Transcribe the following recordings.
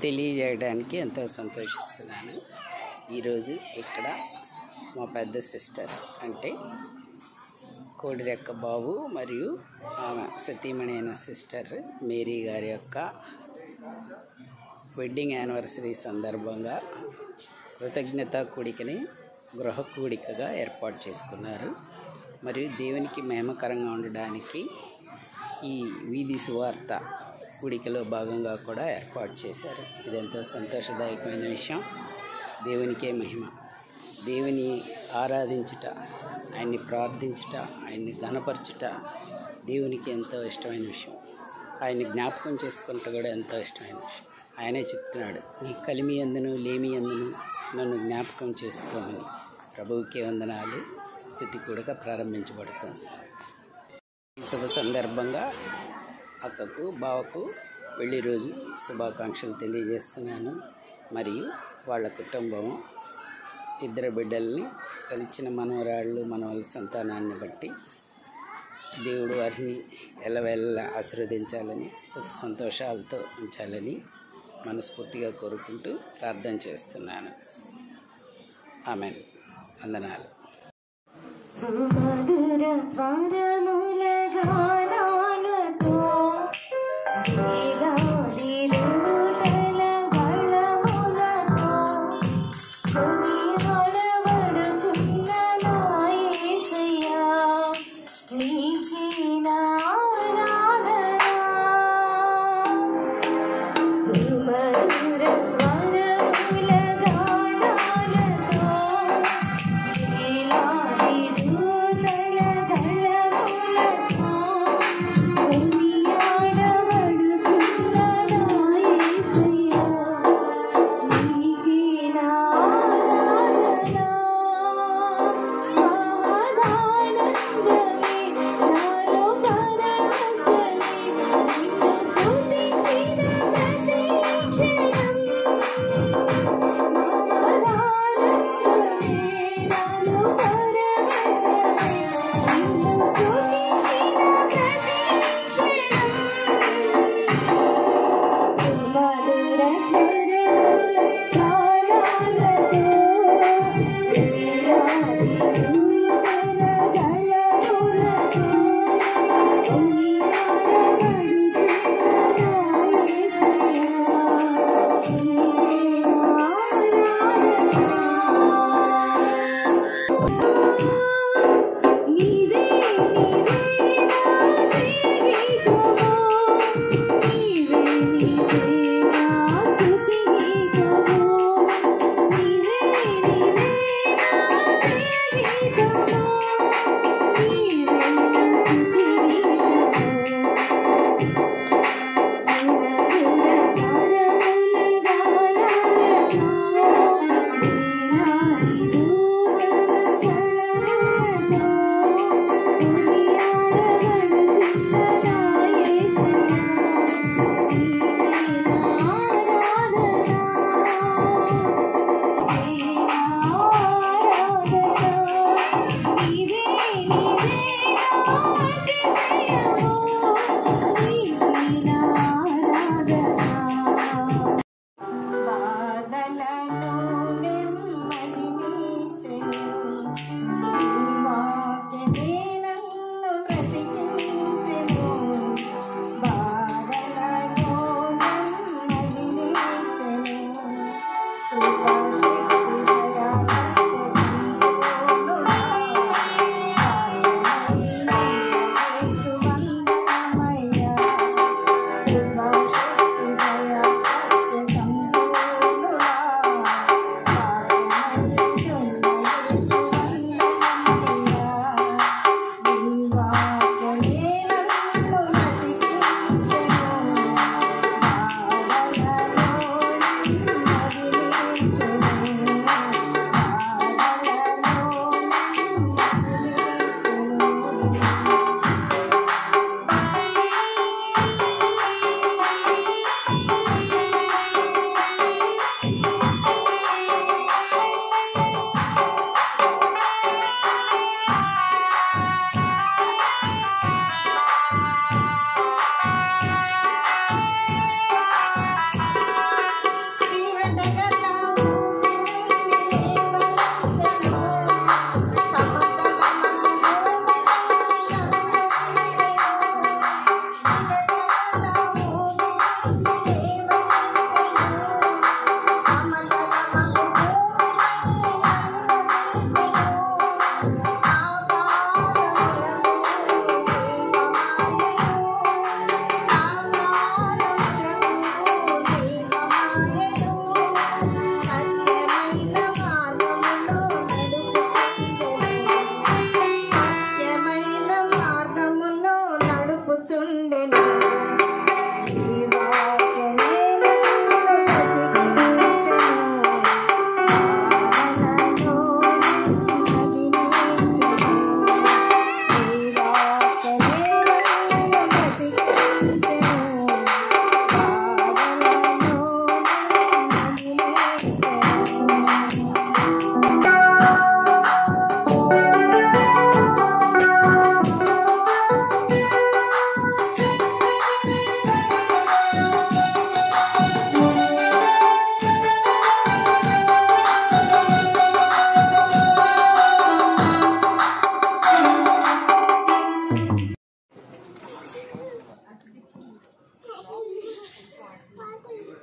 తెలియజేయడానికి ఎంతో సంతోషిస్తున్నాను. ఈరోజు ఇక్కడ మా పెద్ద సిస్టర్ అంటే కోడిరెక్క బాబు మరియు ఆమె సతీమణి అయిన సిస్టర్ మేరీ గారి యొక్క వెడ్డింగ్ యానివర్సరీ సందర్భంగా కృతజ్ఞతా కూడికని గృహ కూడికగా ఏర్పాటు చేసుకున్నారు. మరియు దేవునికి మహిమకరంగా ఉండడానికి ఈ వీధి సువార్త కూడికలో భాగంగా కూడా ఏర్పాటు చేశారు. ఇదెంతో సంతోషదాయకమైన విషయం. దేవునికే మహిమ. దేవుని ఆరాధించుట, ఆయన్ని ప్రార్థించుట, ఆయన్ని ఘనపరచుట దేవునికి ఎంతో ఇష్టమైన విషయం. ఆయన్ని జ్ఞాపకం చేసుకుంటూ కూడా ఎంతో ఇష్టమైన విషయం. ఆయనే చెప్తున్నాడు, నీ కలిమి ఎందును లేమి ఎందును నన్ను జ్ఞాపకం చేసుకోమని. ప్రభువుకే వందనాలు. స్తుతి కూడక ప్రారంభించబడుతుంది. ఈ శుభ సందర్భంగా అక్కకు బావకు పెళ్లి రోజు శుభాకాంక్షలు తెలియజేస్తున్నాను. మరియు వాళ్ళ కుటుంబం ఇద్దరు బిడ్డల్ని కలిసిన మనవరాళ్ళు మనవల సంతానాన్ని బట్టి దేవుడు వారిని ఎల్లవెల్ల ఆశీర్వదించాలని, సుఖ సంతోషాలతో ఉంచాలని మనస్ఫూర్తిగా కోరుకుంటూ ప్రార్థన చేస్తున్నాను. ఆమేన్. వందనాలు.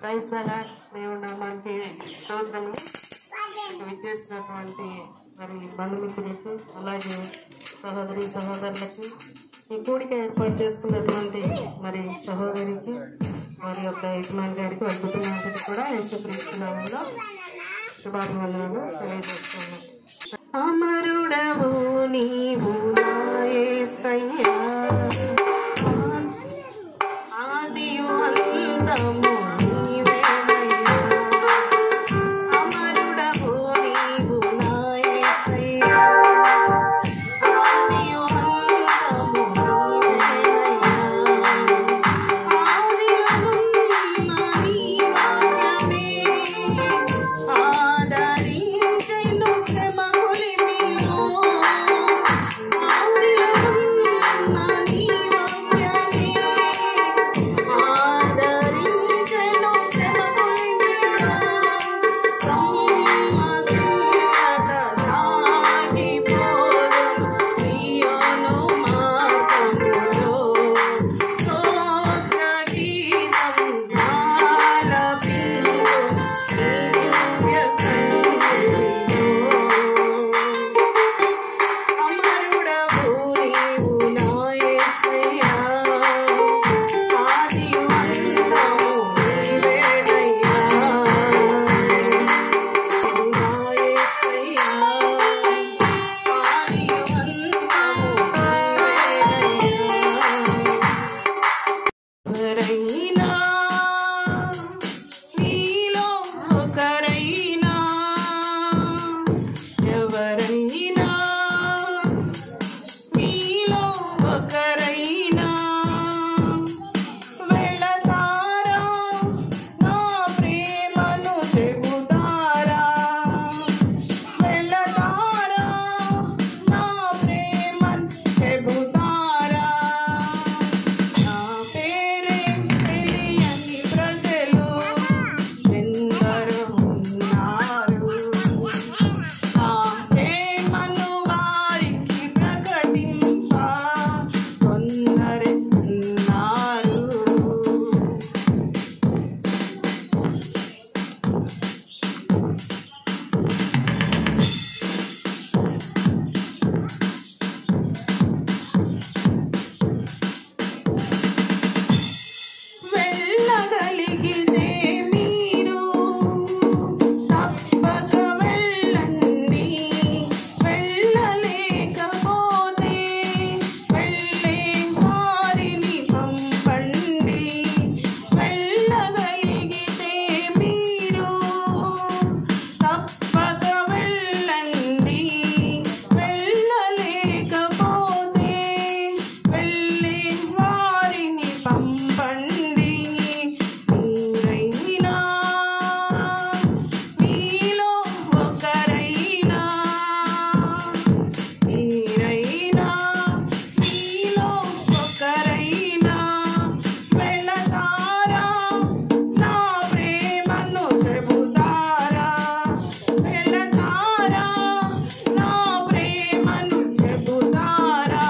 Praise the Lord. దేవుడి నామానికి స్తోత్రములు. విచ్చేసినటువంటి మరి బంధుమిత్రులకు అలాగే సహోదరి సహోదరులకి ఈ కూడిక ఏర్పాటు చేసుకున్నటువంటి మరి సహోదరికి వారి యొక్క యజమాని గారికి వారి కుటుంబానికి కూడా యేసుక్రీస్తు నామములో శుభాభివందనాలు తెలియజేస్తున్నాను. అమరుడవు నీవు నా యేసయ్యా, ఆదియు అంతము నీవేనయ్యా. అమరుడవు నీవు నా యేసయ్యా, ఆదియు అంతము నీవేనయ్యా. ఆదియున్న నీ వాక్యమే ఆదరించెను శ్రమ కొలిమిలో. ఆదియున్న నీ వాక్యమే ఆదరించెను శ్రమ కొలిమిలో. సమ్మసిల్లక సాగిపోదును సియోను మార్గములో. స్తోత్ర గీతం ఆలపించు నీ దివ్య సన్నిధిలో. అమరుడవు నీవు నా యేసయ్యా, ఆదియు అంతము నీవేనయ్యా. నా యేసయ్యా, ఆదియు అంతము నీవేనయ్యా. ఎవరైనా నీలో ఒకరైనా, ఎవరైనా నీలో ఒకరైనా వెళతారా, నా ప్రేమను చెబుతారా. వెళతారా, నా ప్రేమను చెబుతారా. నా పేరే తెలియని ప్రజలు ఎందరో ఉన్నారు. నా ప్రేమను వారికి ప్రకటింప కొందరే ఉన్నారు. వెళ్ళగలిగితే మీరు తప్పక వెళ్ళండి. వెళ్ళలేకపోతే వెళ్ళే వారిని పంపండి. వెళ్ళగలిగితే మీరు తప్పక వెళ్ళండి. వెళ్ళలేకపోతే వెళ్ళే వారిని పంపండి. మీరైనా మీలో ఒకరైనా, మీరైనా మీలో ఒకరైనా వెళతారా, నా ప్రేమను చెబుతారా. వెళతారా, నా ప్రేమను చెబుతారా.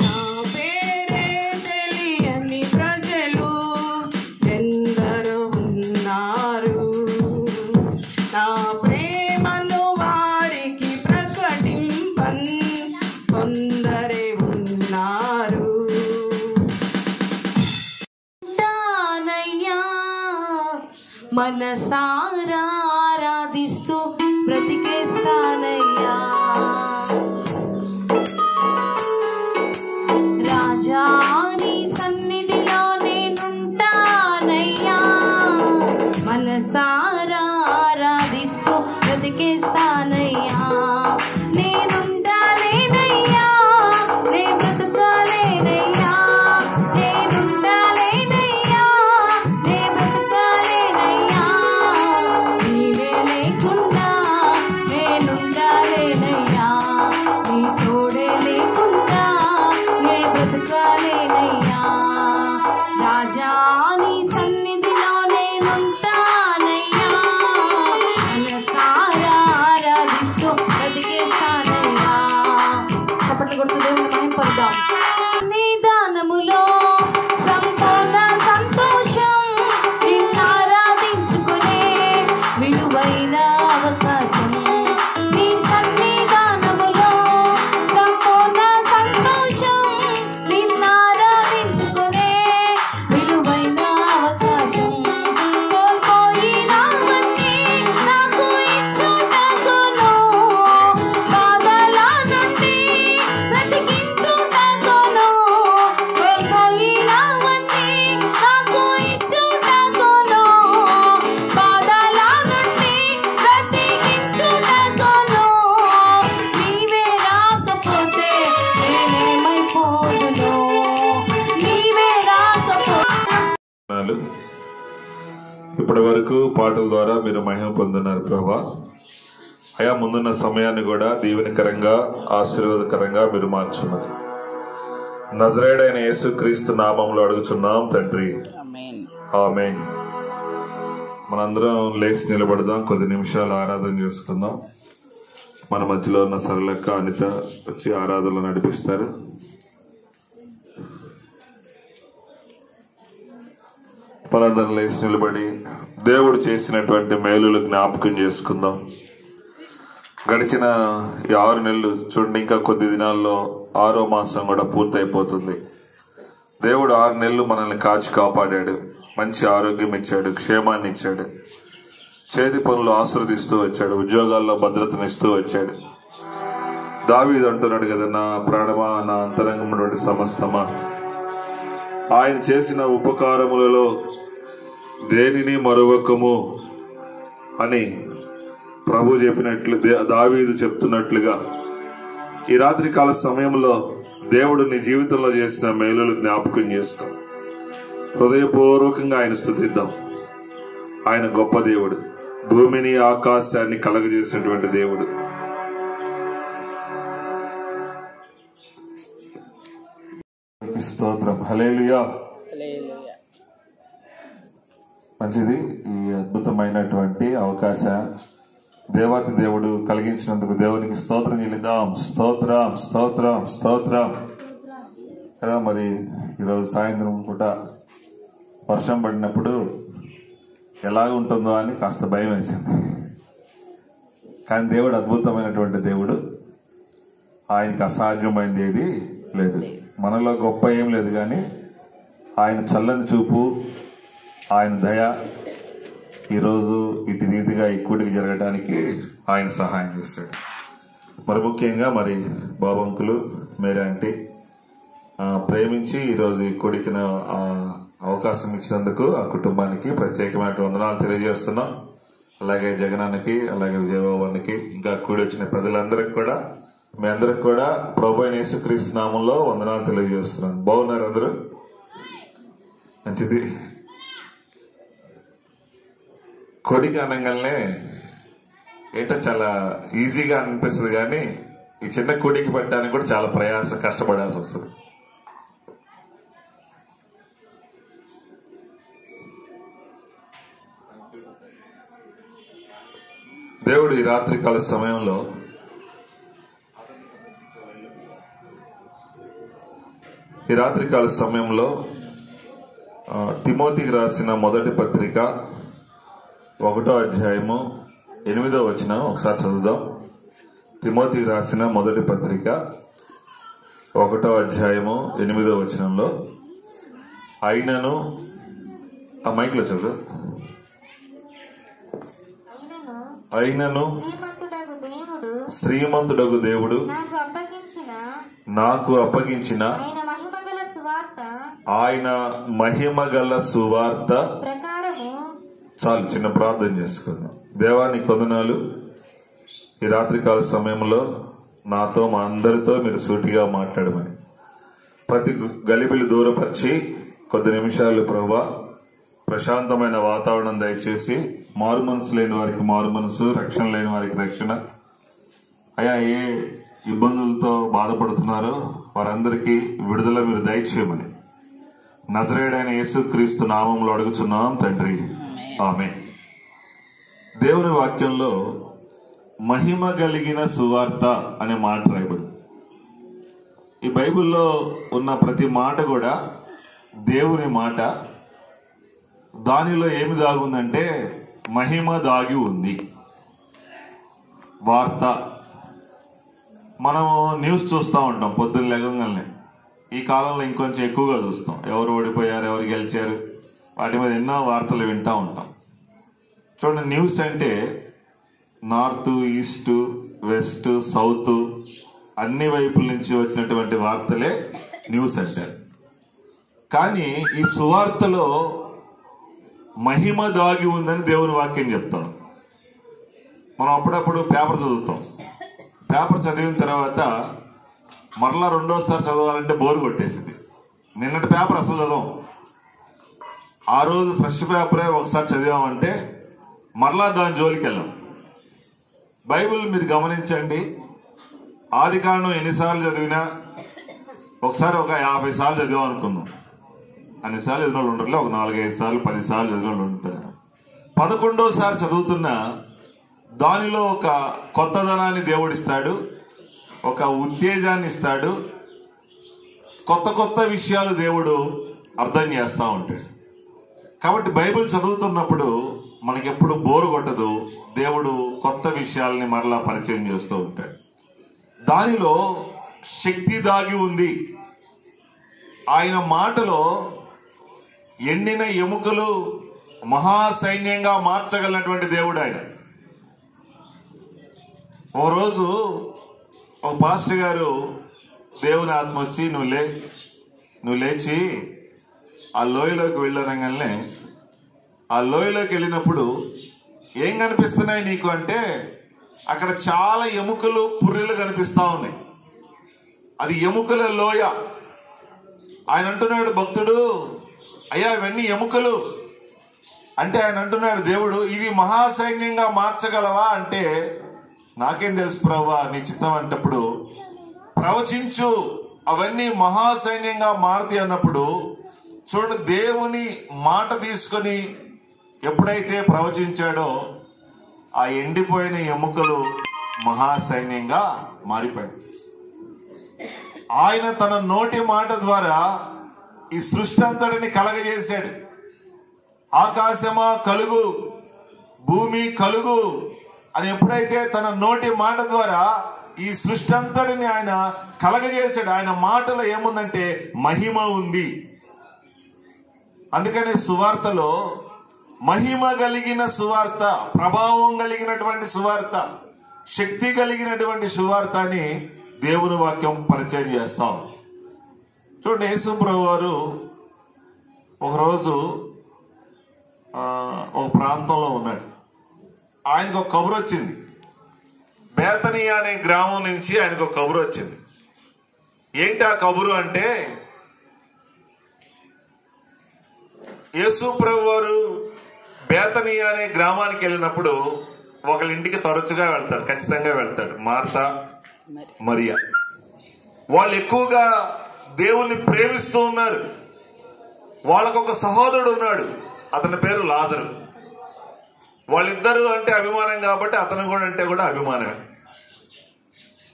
నా పేరే తెలియని ప్రజలు ఎందరో ఉన్నారు. నా ప్రేమను వారికి ప్రకటింపన్ కొందరే ఉన్నారు. ఉంటానయ్యా, మనసారా ఆరాధిస్తూ బ్రతికేస్తానయ్యా. రాజా నీ సన్నిధిలో నేనుంటానయ్యా, మనసారా ఆరాధిస్తూ బ్రతికేస్తానయ్యా. నేనుండాలేనయ్యా, నే బ్రతుకాలేనయ్యా. నేనుండాలేనయ్యా, నే బ్రతుకాలేనయ్యా. నీవే లేకుండా నేనుండాలేనయ్యా. ఇప్పటి వరకు పాటల ద్వారా మీరు మహిమ పొందున్నారు ప్రభువా. అయా ముందున్న సమయాన్ని కూడా దీవెనకరంగా ఆశీర్వాదకరంగా మీరు మార్చున్నది నజరేయుడైన యేసుక్రీస్తు నామములో అడుగుచున్నాం తండ్రి, ఆమేన్. మనందరం లేచి నిలబడదాం, కొద్ది నిమిషాలు ఆరాధన చేసుకుందాం. మన మధ్యలో ఉన్న సరళక్క, అనిత వచ్చి ఆరాధనలు నడిపిస్తారు. మనందరం లేచి నిలబడి దేవుడు చేసినటువంటి మేలులు జ్ఞాపకం చేసుకుందాం. గడిచిన ఈ 6 నెలలు చూడండి, ఇంకా కొద్ది దినాల్లో 6వ మాసం కూడా పూర్తయిపోతుంది. దేవుడు 6 నెలలు మనల్ని కాచి కాపాడాడు, మంచి ఆరోగ్యం ఇచ్చాడు, క్షేమాన్ని ఇచ్చాడు, చేతి పనులు ఆశీర్వదిస్తూ వచ్చాడు, ఉద్యోగాల్లో భద్రతనిస్తూ వచ్చాడు. దావీదు అంటున్నాడు కదా, నా ప్రాణమా, నా అంతరంగమైనటువంటి సమస్తమా, ఆయన చేసిన ఉపకారములలో దేనిని మరొకము అని ప్రభు చెప్పినట్లు, దావీదు చెప్తున్నట్లుగా ఈ రాత్రి కాల సమయంలో దేవుడు నీ జీవితంలో చేసిన మేలులు జ్ఞాపకం చేసుకో. హృదయపూర్వకంగా ఆయన స్తుతిద్దాం. ఆయన గొప్ప దేవుడు, భూమిని ఆకాశాన్ని కలగజేసినటువంటి దేవుడు. స్తోత్రం, హల్లెలూయా. మంచిది. ఈ అద్భుతమైనటువంటి అవకాశం దేవాతి దేవుడు కలిగించినందుకు దేవునికి స్తోత్రం చెల్లిద్దాం. స్తోత్రం, స్తోత్రం, స్తోత్రం కదా. మరి ఈరోజు సాయంత్రం పూట వర్షం పడినప్పుడు ఎలాగ ఉంటుందో అని కాస్త భయం వేసింది. కానీ దేవుడు అద్భుతమైనటువంటి దేవుడు, ఆయనకి అసాధ్యమైంది ఏది లేదు. మనలో గొప్ప ఏం లేదు, కానీ ఆయన చల్లని చూపు, ఆయన దయ ఈరోజు ఇటు రీతిగా ఈ కూడికి జరగడానికి ఆయన సహాయం చేస్తాడు. మరి ముఖ్యంగా మరి బాబంకులు, మేరీ ఆంటీ ప్రేమించి ఈరోజు ఈ కూడికి అవకాశం ఇచ్చినందుకు ఆ కుటుంబానికి ప్రత్యేకమైన వందనాలు తెలియజేస్తున్నాం. అలాగే జగనానికి, అలాగే విజయబాబానికి, ఇంకా కూడి వచ్చిన ప్రజలందరికీ కూడా, మీ అందరికి కూడా ప్రభువైన యేసుక్రీస్తు నామంలో వందనాలు తెలియజేస్తున్నాను. బాగున్నారు అందరూ? మంచిది. కొడికి అనగానే ఏంటో చాలా ఈజీగా అనిపిస్తుంది, కానీ ఈ చిన్న కొడికి పెట్టడానికి కూడా చాలా కష్టపడాల్సి వస్తుంది. దేవుడు ఈ రాత్రికాల సమయంలో తిమోతికి రాసిన మొదటి పత్రిక 1వ అధ్యాయము 8వ వచనం ఒకసారి చదువుదాం. తిమోతికి రాసిన మొదటి పత్రిక 1వ అధ్యాయము 8వ వచనంలో, అయినను, ఆ మైక్లో చదువు, అయినను శ్రీమంతుడగు దేవుడు నాకు అప్పగించిన ఆయన మహిమగల సువార్త చాలు. చిన్న ప్రార్థన చేసుకుందాం. దేవా నీ కొందనాలు, ఈ రాత్రికాల సమయంలో నాతో, మా అందరితో మీరు సూటిగా మాట్లాడమని, ప్రతి గలిబిలి దూరపరిచి కొద్ది నిమిషాలు ప్రభువా ప్రశాంతమైన వాతావరణం దయచేసి, మారు మనసు లేని వారికి మారు మనసు, రక్షణ లేని వారికి రక్షణ, అయా ఏ ఇబ్బందులతో బాధపడుతున్నారో వారందరికీ విడుదల మీరు దయచేయమని నజరేయుడైన యేసుక్రీస్తు నామంలో అడుగుచున్నాం తండ్రి, ఆమేన్. దేవుని వాక్యంలో మహిమ కలిగిన సువార్త అనే మాట రాయబడి, ఈ బైబిల్లో ఉన్న ప్రతి మాట కూడా దేవుని మాట. దానిలో ఏమి దాగుందంటే మహిమ దాగి ఉంది. వార్త, మనం న్యూస్ చూస్తూ ఉంటాం పొద్దున్న లేగంగానే. ఈ కాలంలో ఇంకొంచెం ఎక్కువగా చూస్తాం, ఎవరు ఓడిపోయారు, ఎవరు గెలిచారు, వాటి మీద ఎన్నో వార్తలు వింటూ ఉంటాం. చూడండి, న్యూస్ అంటే నార్త్, ఈస్ట్, వెస్ట్, సౌత్ అన్ని వైపుల నుంచి వచ్చినటువంటి వార్తలే న్యూస్ అంటారు. కానీ ఈ సువార్తలో మహిమ దాగి ఉందని దేవుని వాక్యం చెప్తాడు. మనం అప్పుడప్పుడు పేపర్ చదువుతాం. పేపర్ చదివిన తర్వాత మరలా రెండోసారి చదవాలంటే బోరు కొట్టేసింది. నిన్నటి పేపర్ అసలు చదవం. ఆ రోజు ఫ్రెష్ పేపరే ఒకసారి చదివామంటే మరలా దాని జోలికి వెళ్ళాం. బైబిల్ మీరు గమనించండి, ఆది కాండం ఎన్నిసార్లు చదివినా ఒకసారి ఒక 50 సార్లు చదివాం అనుకుందాం. అన్నిసార్లు చదివిన వాళ్ళు ఉండట్లే, ఒక 4-5 సార్లు 10 సార్లు చదివిన వాళ్ళు ఉంటారు. 11వ చదువుతున్నా దానిలో ఒక కొత్తదనాన్ని దేవుడిస్తాడు, ఒక ఉత్తేజాన్ని ఇస్తాడు, కొత్త కొత్త విషయాలు దేవుడు అర్థం చేస్తూ ఉంటాడు. కాబట్టి బైబిల్ చదువుతున్నప్పుడు మనకెప్పుడు బోరు కొట్టదు. దేవుడు కొత్త విషయాల్ని మరలా పరిచయం చేస్తూ ఉంటాడు. దానిలో శక్తి దాగి ఉంది. ఆయన మాటలో ఎండిన ఎముకలు మహాసైన్యంగా మార్చగలిగినటువంటి దేవుడు ఆయన. ఓ రోజు ఒక పాస్టర్ గారు దేవుని ఆత్మ వచ్చి నువ్వు లేచి ఆ లోయలోకి వెళ్ళరంగానే, ఆ లోయలోకి వెళ్ళినప్పుడు ఏం కనిపిస్తున్నాయి నీకు అంటే అక్కడ చాలా ఎముకలు పుర్రెలు కనిపిస్తా ఉన్నాయి. అది ఎముకల లోయ. ఆయన అంటున్నాడు, భక్తుడు అయ్యా ఇవన్నీ ఎముకలు అంటే, ఆయన అంటున్నాడు దేవుడు, ఇవి మహాసైన్యంగా మార్చగలవా అంటే, నాకేం తెలుసు ప్రభువా నీ చిత్తం అంటప్పుడు ప్రవచించు, అవన్నీ మహాసైన్యంగా మారుతాయి అన్నప్పుడు చూడండి, దేవుని మాట తీసుకొని ఎప్పుడైతే ప్రవచించాడో ఆ ఎండిపోయిన ఎముకలు మహాసైన్యంగా మారిపోయాయి. ఆయన తన నోటి మాట ద్వారా ఈ సృష్టి అంతటిని కలగజేశాడు. ఆకాశమా కలుగు, భూమి కలుగు అని ఎప్పుడైతే తన నోటి మాట ద్వారా ఈ సృష్టి అంతటిని ఆయన కలగజేశాడు. ఆయన మాటలో ఏముందంటే మహిమ ఉంది. అందుకనే సువార్తలో మహిమ కలిగిన సువార్త, ప్రభావం కలిగినటువంటి సువార్త, శక్తి కలిగినటువంటి సువార్త అని దేవుని వాక్యం పరిచయం చేస్తాం. చూడండి, యేసు ప్రభు వారు ఒకరోజు ఒక ప్రాంతంలో ఉన్నాడు. ఆయనకు ఒక కబురు వచ్చింది. బేతనియా అనే గ్రామం నుంచి ఆయనకు ఒక కబురు వచ్చింది. ఏంటి ఆ కబురు అంటే, యేసు ప్రభు వారు బేతనియా అనే గ్రామానికి వెళ్ళినప్పుడు ఒకళ్ళ ఇంటికి తరచుగా వెళ్తాడు, ఖచ్చితంగా వెళ్తాడు. మార్తా, మరియా. వాళ్ళు ఎక్కువగా దేవుణ్ణి ప్రేమిస్తూ ఉన్నారు. వాళ్ళకు ఒక సహోదరుడు ఉన్నాడు, అతని పేరు లాజరు. వాళ్ళిద్దరు అంటే అభిమానం కాబట్టి అతను కూడా అంటే కూడా అభిమానమే.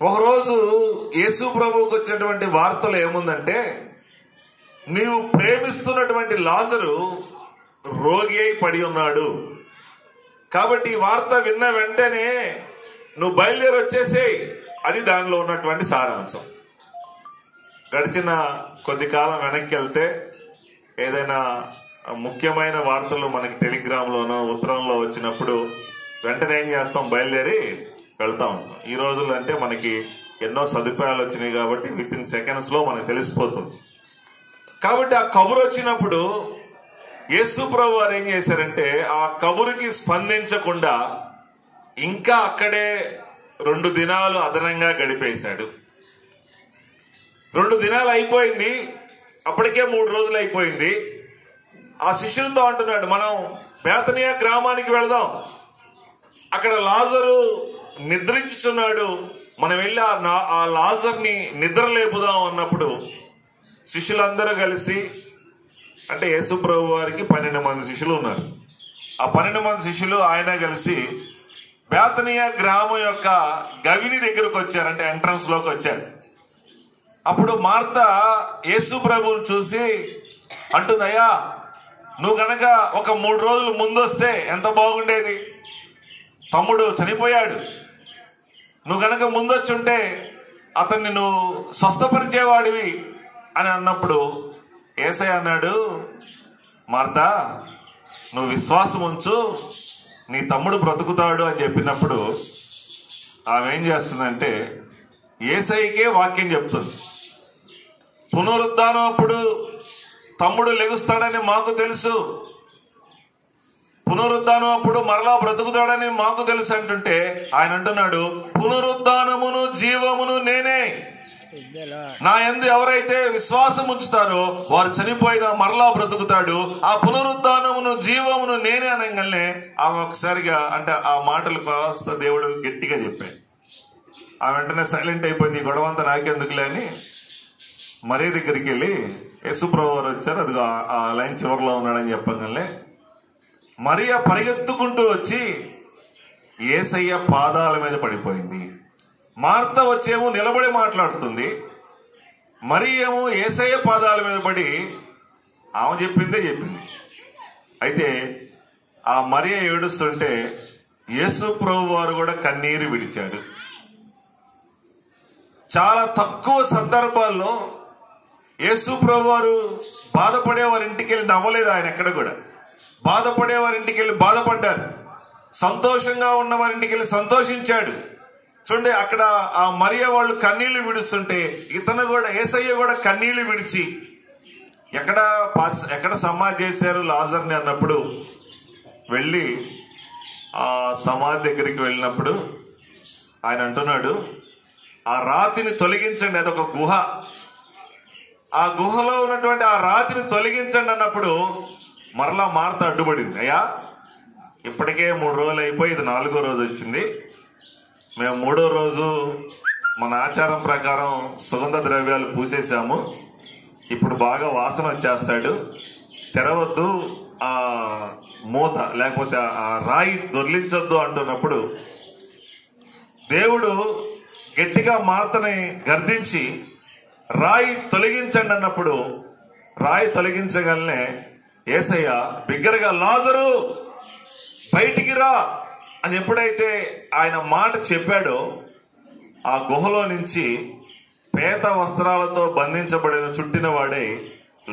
ఒకరోజు యేసు ప్రభువుకు వచ్చినటువంటి వార్తలు ఏముందంటే, నీవు ప్రేమిస్తున్నటువంటి లాజరు రోగి అయి పడి ఉన్నాడు, కాబట్టి ఈ వార్త విన్న వెంటనే నువ్వు బయలుదేరి వచ్చేసేయి. అది దానిలో ఉన్నటువంటి సారాంశం. గడిచిన కొద్ది కాలం వెనక్కి వెళ్తే ఏదైనా ముఖ్యమైన వార్తలు మనకి టెలిగ్రామ్లోనో ఉత్తరంలో వచ్చినప్పుడు వెంటనే ఏం చేస్తాం, బయలుదేరి వెళ్తా ఉంటాం. ఈ రోజుల్లో అంటే మనకి ఎన్నో సదుపాయాలు వచ్చినాయి కాబట్టి విత్ ఇన్ సెకండ్స్ లో మనకు తెలిసిపోతుంది. కాబట్టి ఆ కబురు వచ్చినప్పుడు యేసు ప్రభు వారు ఏం చేశారంటే, ఆ కబురుకి స్పందించకుండా ఇంకా అక్కడే 2 దినాలు అదనంగా గడిపేశాడు. 2 దినాలు అయిపోయింది, అప్పటికే 3 రోజులు అయిపోయింది. ఆ శిష్యులతో అంటున్నాడు, మనం బేతనియా గ్రామానికి వెళదాం, అక్కడ లాజరు నిద్రించుచున్నాడు, మనం వెళ్ళి ఆ లాజర్ని నిద్ర లేపుదాం అన్నప్పుడు శిష్యులందరూ కలిసి, అంటే యేసు ప్రభు వారికి 12 మంది శిష్యులు ఉన్నారు. ఆ 12 మంది శిష్యులు ఆయన కలిసి బేతనియా గ్రామం యొక్క గవిని దగ్గరకు వచ్చారు, అంటే ఎంట్రన్స్ లోకి వచ్చారు. అప్పుడు మార్త యేసు ప్రభువుని చూసి అంటుంది, అయ్యా నువ్వు గనక ఒక 3 రోజులు ముందొస్తే ఎంత బాగుండేది, తమ్ముడు చనిపోయాడు, నువ్వు గనక ముందొచ్చుంటే అతన్ని నువ్వు స్వస్థపరిచేవాడివి అని అన్నప్పుడు యేసయ్య అన్నాడు, మార్తా నువ్వు విశ్వాసం ఉంచు, నీ తమ్ముడు బ్రతుకుతాడు అని చెప్పినప్పుడు ఆమె ఏం చేస్తుందంటే యేసయ్యకే వాక్యం చెప్తుంది. పునరుద్ధానం అప్పుడు తమ్ముడు లెగుస్తాడని మాకు తెలుసు, పునరుద్ధానం అప్పుడు మరలా బ్రతుకుతాడని మాకు తెలుసు అంటుంటే ఆయన అంటున్నాడు, పునరుద్ధానమును జీవమును నేనే, నా యందు ఎవరైతే విశ్వాసం ఉంచుతారో వారు చనిపోయినా మరలా బ్రతుకుతాడు, ఆ పునరుద్ధానమును జీవమును నేనే అనగానే ఆమె ఒకసారిగా అంటే ఆ మాటలు కాస్త దేవుడు గట్టిగా చెప్పాడు. ఆ వెంటనే సైలెంట్ అయిపోయింది. ఈ గొడవ అంతా నాకెందుకులే అని మరీ దగ్గరికి వెళ్ళి యేసుప్రభు వారు వచ్చారు, అది ఆ లైన్ చివరిలో ఉన్నాడని చెప్పగానే మరియ పరిగెత్తుకుంటూ వచ్చి యేసయ్య పాదాల మీద పడిపోయింది. మార్త వచ్చేమో నిలబడి మాట్లాడుతుంది, మరియేమో యేసయ్య పాదాల మీద పడి ఆమె చెప్పిందే చెప్పింది. అయితే ఆ మరియ ఏడుస్తుంటే యేసు ప్రభు వారు కూడా కన్నీరు విడిచాడు. చాలా తక్కువ సందర్భాల్లో యేసు ప్రభు వారు బాధపడే వారి ఇంటికి వెళ్ళి నవ్వలేదు. ఆయన ఎక్కడ కూడా బాధపడే వారి ఇంటికి వెళ్ళి బాధపడ్డారు, సంతోషంగా ఉన్న వారి ఇంటికి వెళ్ళి సంతోషించాడు. చూడండి, అక్కడ ఆ మరియ వాళ్ళు కన్నీళ్లు విడుస్తుంటే ఇతను కూడా యేసయ్య కూడా కన్నీళ్లు విడిచి ఎక్కడ సమాధి చేశారు లాజర్ని అన్నప్పుడు వెళ్ళి ఆ సమాధి దగ్గరికి వెళ్ళినప్పుడు ఆయన అంటున్నాడు, ఆ రాతిని తొలగించండి, అదొక గుహ, ఆ గుహలో ఉన్నటువంటి ఆ రాతిని తొలగించండి అన్నప్పుడు మరలా మార్త అడ్డుపడింది. అయ్యా, ఇప్పటికే 3 రోజులు అయిపోయి ఇది 4వ రోజు వచ్చింది, మేము 3వ రోజు మన ఆచారం ప్రకారం సుగంధ ద్రవ్యాలు పూసేసాము, ఇప్పుడు బాగా వాసన వచ్చేస్తాడు, తెరవద్దు, ఆ మూత లేకపోతే ఆ రాయి దొర్లించొద్దు అంటున్నప్పుడు దేవుడు గట్టిగా మార్తని గర్దించి రాయి తొలగించండి అన్నప్పుడు రాయి తొలగించగలనే యేసయ్య బిగ్గరగా లాజరు బయటికి రా అని ఎప్పుడైతే ఆయన మాట చెప్పాడో ఆ గుహలో నుంచి పేత వస్త్రాలతో బంధించబడిన చుట్టిన వాడే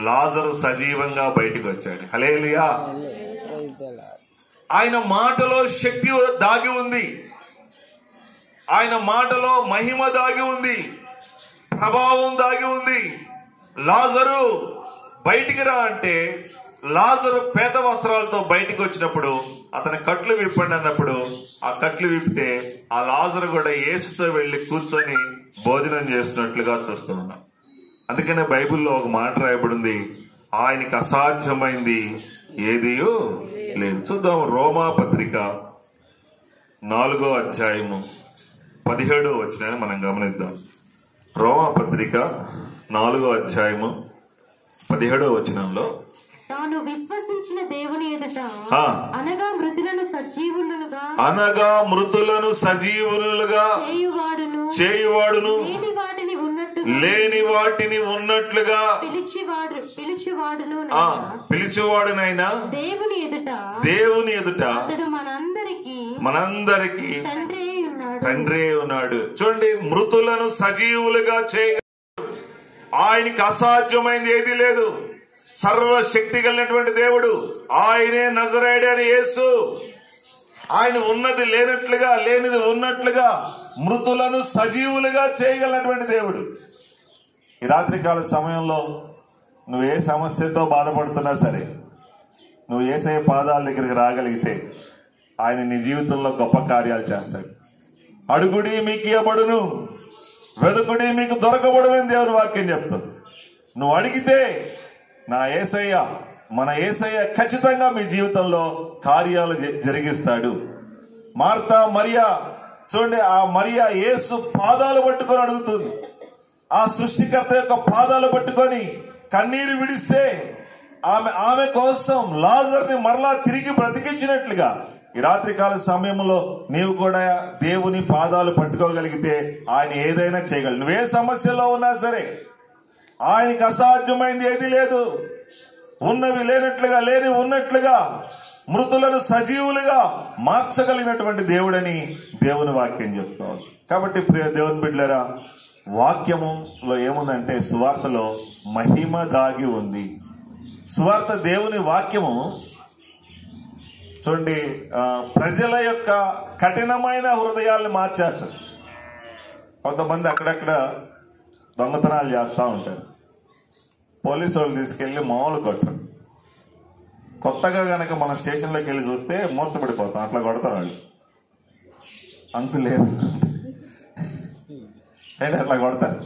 లాజరు సజీవంగా బయటికి వచ్చాడు. హల్లెలూయా. ఆయన మాటలో శక్తి దాగి ఉంది, ఆయన మాటలో మహిమ దాగి ఉంది, ప్రభావం దాగి ఉంది. లాజరు బయటికి రా అంటే లాజరు పేద వస్త్రాలతో బయటికి వచ్చినప్పుడు అతని కట్లు విప్పండి అన్నప్పుడు ఆ కట్లు విప్పితే ఆ లాజరు కూడా యేసుతో వెళ్లి కూర్చొని భోజనం చేస్తున్నట్లుగా చూస్తూ ఉన్నాం. అందుకనే బైబిల్లో ఒక మాట రాయబడింది, ఆయనకి అసాధ్యమైంది ఏదియో లేదు. చూద్దాం, రోమా పత్రిక 4వ అధ్యాయము 17వ వచనాన్ని మనం గమనిద్దాం. రోమా పత్రిక 4వ అధ్యాయము 17వ వచనంలో, తాను విశ్వసించిన దేవుని ఎదుట అనగా మృతులను సజీవులుగా చేయువాడును లేని వాటిని ఉన్నట్లుగా పిలిచివాడునైనా దేవుని ఎదుట మనందరికి తండ్రి ఉన్నాడు. చూడండి, మృతులను సజీవులుగా చేయ ఆయనకి అసాధ్యమైంది ఏది లేదు. సర్వశక్తి కలిగినటువంటి దేవుడు ఆయనే నజరేయుడు అని యేసు. ఆయన ఉన్నది లేనట్లుగా లేనిది ఉన్నట్లుగా మృతులను సజీవులుగా చేయగలిగినటువంటి దేవుడు. ఈ రాత్రికాల సమయంలో నువ్వు ఏ సమస్యతో బాధపడుతున్నా సరే, నువ్వు యేసయ్య పాదాల దగ్గరికి రాగలిగితే ఆయన నీ జీవితంలో గొప్ప కార్యాలు చేస్తాడు. అడుగుడి మీకు ఇవ్వబడును, వెదుకుడి మీకు దొరకబడునని దేవుని వాక్యం చెప్తుంది. నువ్వు అడిగితే నా యేసయ్య, మన యేసయ్య ఖచ్చితంగా మీ జీవితంలో కార్యాలు జరిగిస్తాడు. మార్తా మరియా, చూడండి, ఆ మరియా యేసు పాదాలు పట్టుకొని అడుగుతుంది. ఆ సృష్టికర్త యొక్క పాదాలు పట్టుకొని కన్నీరు విడిస్తే ఆమె కోసం లాజర్ని మరలా తిరిగి బ్రతికించినట్లుగా ఈ రాత్రికాల సమయంలో నీవు కూడా దేవుని పాదాలు పట్టుకోగలిగితే ఆయన ఏదైనా చేయగలడు. నువ్వే సమస్యలో ఉన్నా సరే ఆయనకి అసాధ్యమైంది ఏది లేదు. ఉన్నవి లేనట్లుగా లేని ఉన్నట్లుగా మృతులను సజీవులుగా మార్చగలిగినటువంటి దేవుడని దేవుని వాక్యం చెప్తాం. కాబట్టి ప్రియ దేవుని బిడ్డలారా, వాక్యములో ఏముందంటే సువార్తలో మహిమ దాగి ఉంది. సువార్త దేవుని వాక్యము చూడండి, ప్రజల యొక్క కఠినమైన హృదయాలను మార్చేస్తారు. కొంతమంది అక్కడక్కడ దొంగతనాలు చేస్తూ ఉంటారు, పోలీసు వాళ్ళు తీసుకెళ్లి మామూలు కొట్టరు. కొత్తగా గనక మన స్టేషన్లోకి వెళ్ళి చూస్తే మూర్చబడిపోతాం, అట్లా కొడతారు వాళ్ళు. అంకులేరు అట్లా కొడతారు.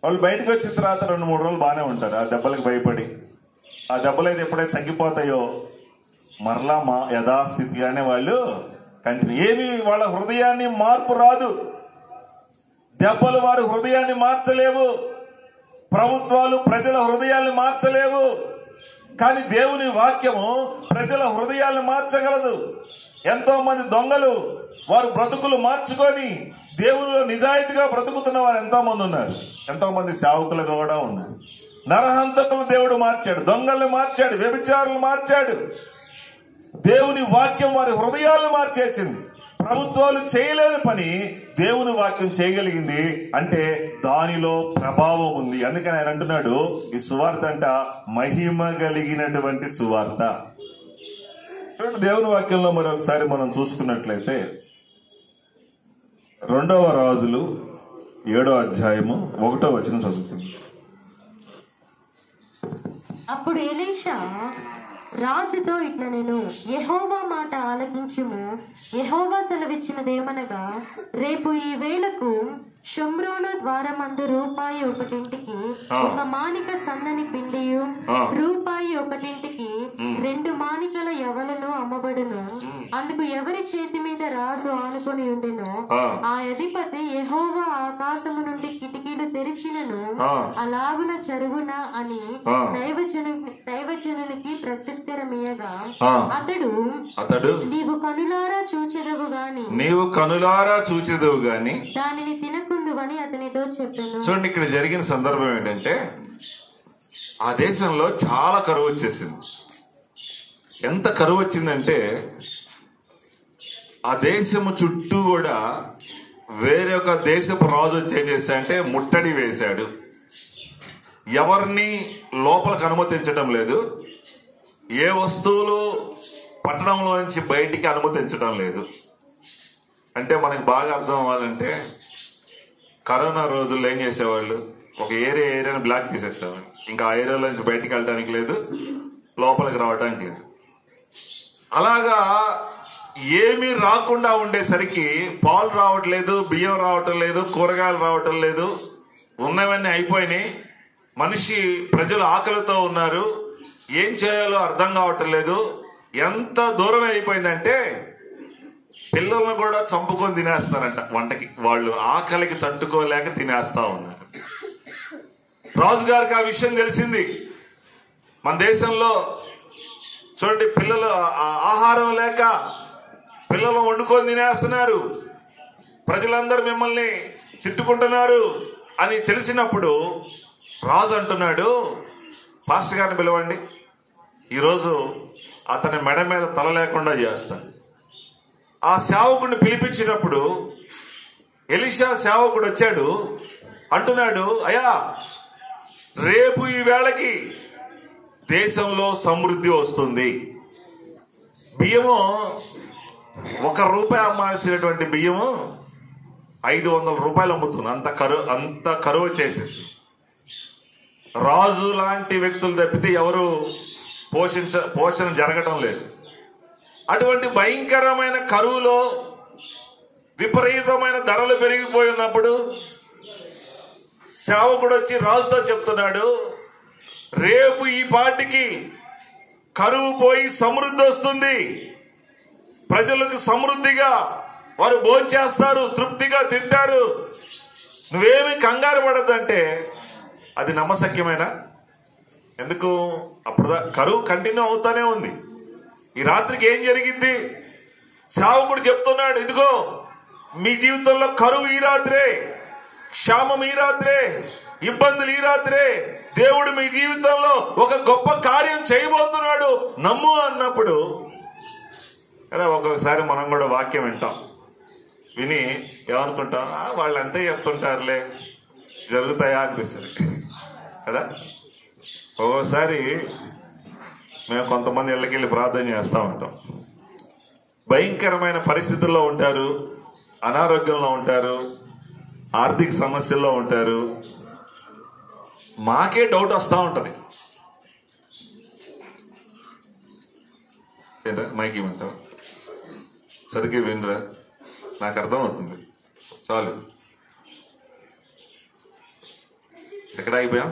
వాళ్ళు బయటకు వచ్చిన తర్వాత 2-3 రోజులు బాగానే ఉంటారు, ఆ దెబ్బలకు భయపడి. ఆ దెబ్బలు అయితే ఎప్పుడైతే తగ్గిపోతాయో మరలా మా యథాస్థితిగానే వాళ్ళు కంటిన్యూ. ఏమి వాళ్ళ హృదయాన్ని మార్పు రాదు. దెబ్బలు వారి హృదయాన్ని మార్చలేవు, ప్రభుత్వాలు ప్రజల హృదయాన్ని మార్చలేవు. కానీ దేవుని వాక్యము ప్రజల హృదయాలను మార్చగలదు. ఎంతో మంది దొంగలు వారు బ్రతుకులు మార్చుకొని దేవునిలో నిజాయితీగా బ్రతుకుతున్న వారు ఎంతో మంది ఉన్నారు. ఎంతో మంది సేవకులు కూడా ఉన్నారు. నరహంతకులు దేవుడు మార్చాడు, దొంగల్ని మార్చాడు, వ్యభిచారులు మార్చాడు. దేవుని వాక్యం వారి హృదయాలను మార్చేసింది. ప్రభుత్వాలు చేయలేని పని దేవుని వాక్యం చేయగలిగింది. అంటే దానిలో ప్రభావం ఉంది. అందుకని ఆయన అంటున్నాడు, ఈ సువార్త అంట మహిమ కలిగినటువంటి సువార్త. చూడండి, దేవుని వాక్యంలో మరొకసారి మనం చూసుకున్నట్లయితే 2వ రాజులు 7వ అధ్యాయము 1వ వచనం చదువుతుంది. అప్పుడు ఎలీషా రాజుతో ఇట్లా, నేను యెహోవా మాట ఆలకించుము. యెహోవా సెలవిచ్చినదేమనగా, రేపు ఈ వేళకు షోమ్రోను ద్వారమందు రూపాయి 1 ఒక మానిక సన్నని పిండియు, రూపాయి 1 2 మానికల యవలును అమ్మబడును. అందుకు ఎవరి చేతి మీద రాజు ఆనుకొని ఉండెనో ఆ అధిపతి యెహోవా ఆకాశము నుండి కిటికీలు తెరిచినను అలాగున జరుగున అని దైవజనునికి ప్రత్యుత్తరమియగా, అతడు నీవు కనులారా చూచెదవు గాని దానిని తినకుందువని అతనితో చెప్పాను. చూడండి, ఇక్కడ జరిగిన సందర్భం ఏంటంటే ఆ దేశంలో చాలా కరువు వచ్చేసింది. ఎంత కరువు వచ్చిందంటే ఆ దేశము చుట్టూ కూడా వేరే ఒక దేశపు రాజు వచ్చి ఏం చేశాడంటే ముట్టడి వేశాడు. ఎవరిని లోపలికి అనుమతించడం లేదు, ఏ వస్తువులు పట్టణంలో నుంచి బయటికి అనుమతించడం లేదు. అంటే మనకి బాగా అర్థం అవ్వాలంటే, కరోనా రోజుల్లో ఏం చేసేవాళ్ళు, ఒక ఏరియాని బ్లాక్ చేసేసేవాళ్ళు. ఇంకా ఆ ఏరియాలో నుంచి బయటికి వెళ్ళడానికి లేదు, లోపలికి రావడానికి లేదు. అలాగా ఏమీ రాకుండా ఉండేసరికి పాలు రావట్లేదు, బియ్యం రావటం లేదు, కూరగాయలు రావటం లేదు, ఉన్నవన్నీ అయిపోయినాయి. ప్రజలు ఆకలితో ఉన్నారు, ఏం చేయాలో అర్థం కావటం లేదు. ఎంత దూరం అయిపోయిందంటే పిల్లలను కూడా చంపుకొని తినేస్తారంట వంటకి. వాళ్ళు ఆకలికి తట్టుకోలేక తినేస్తా ఉన్నారు. రాజుగారికి ఆ విషయం తెలిసింది. మన దేశంలో చూడండి, పిల్లలు ఆహారం లేక పిల్లలు వండుకొని తినేస్తున్నారు, ప్రజలందరూ మిమ్మల్ని తిట్టుకుంటున్నారు అని తెలిసినప్పుడు రాజు అంటున్నాడు, పాస్టర్ గారిని పిలవండి, ఈరోజు అతని మెడ మీద తల లేకుండా చేస్తాను. ఆ సేవకుడిని పిలిపించినప్పుడు ఎలీషా సేవకుడు వచ్చాడు. అంటున్నాడు, అయ్యా రేపు ఈ వేళకి దేశంలో సమృద్ధి వస్తుంది. బియ్యము ₹1 అమ్మాల్సినటువంటి బియ్యము 500 రూపాయలు అమ్ముతుంది. అంత కరువు చేసేసి రాజు లాంటి వ్యక్తులు తప్పితే ఎవరు పోషణ జరగటం లేదు. అటువంటి భయంకరమైన కరువులో విపరీతమైన ధరలు పెరిగిపోయి ఉన్నప్పుడు సేవకుడు వచ్చి రాజుతో చెప్తున్నాడు, రేపు ఈ పాటికి కరువు పోయి సమృద్ధి వస్తుంది, ప్రజలకు సమృద్ధిగా వారు భోంచేస్తారు, తృప్తిగా తింటారు, నువ్వేమి కంగారు పడద్దంటే అది నమ్మశక్యమేనా? ఎందుకు? అప్పుడు కరువు కంటిన్యూ అవుతానే ఉంది. ఈ రాత్రికి ఏం జరిగింది? సేవకుడు చెప్తున్నాడు, ఇదిగో మీ జీవితంలో కరువు ఈ రాత్రే, క్షామం ఈ రాత్రే, ఇబ్బందులు ఈ రాత్రే, దేవుడు మీ జీవితంలో ఒక గొప్ప కార్యం చేయబోతున్నాడు, నమ్ము అన్నప్పుడు కదా ఒక్కొక్కసారి మనం కూడా వాక్యం వింటాం, విని ఏమనుకుంటాం, వాళ్ళంతే చెప్తుంటారులే, జరుగుతాయా అనిపిస్తుంది కదా. ఒక్కోసారి మేము కొంతమంది ఇళ్ళకెళ్ళి ప్రార్థన చేస్తూ ఉంటాం. భయంకరమైన పరిస్థితుల్లో ఉంటారు, అనారోగ్యంలో ఉంటారు, ఆర్థిక సమస్యల్లో ఉంటారు. మాకే డౌట్ వస్తూ ఉంటుంది, మైకి వింటాం, సరిగ్గా వినరా, నాకు అర్థం అవుతుంది చాలు. ఎక్కడ అయిపోయాం?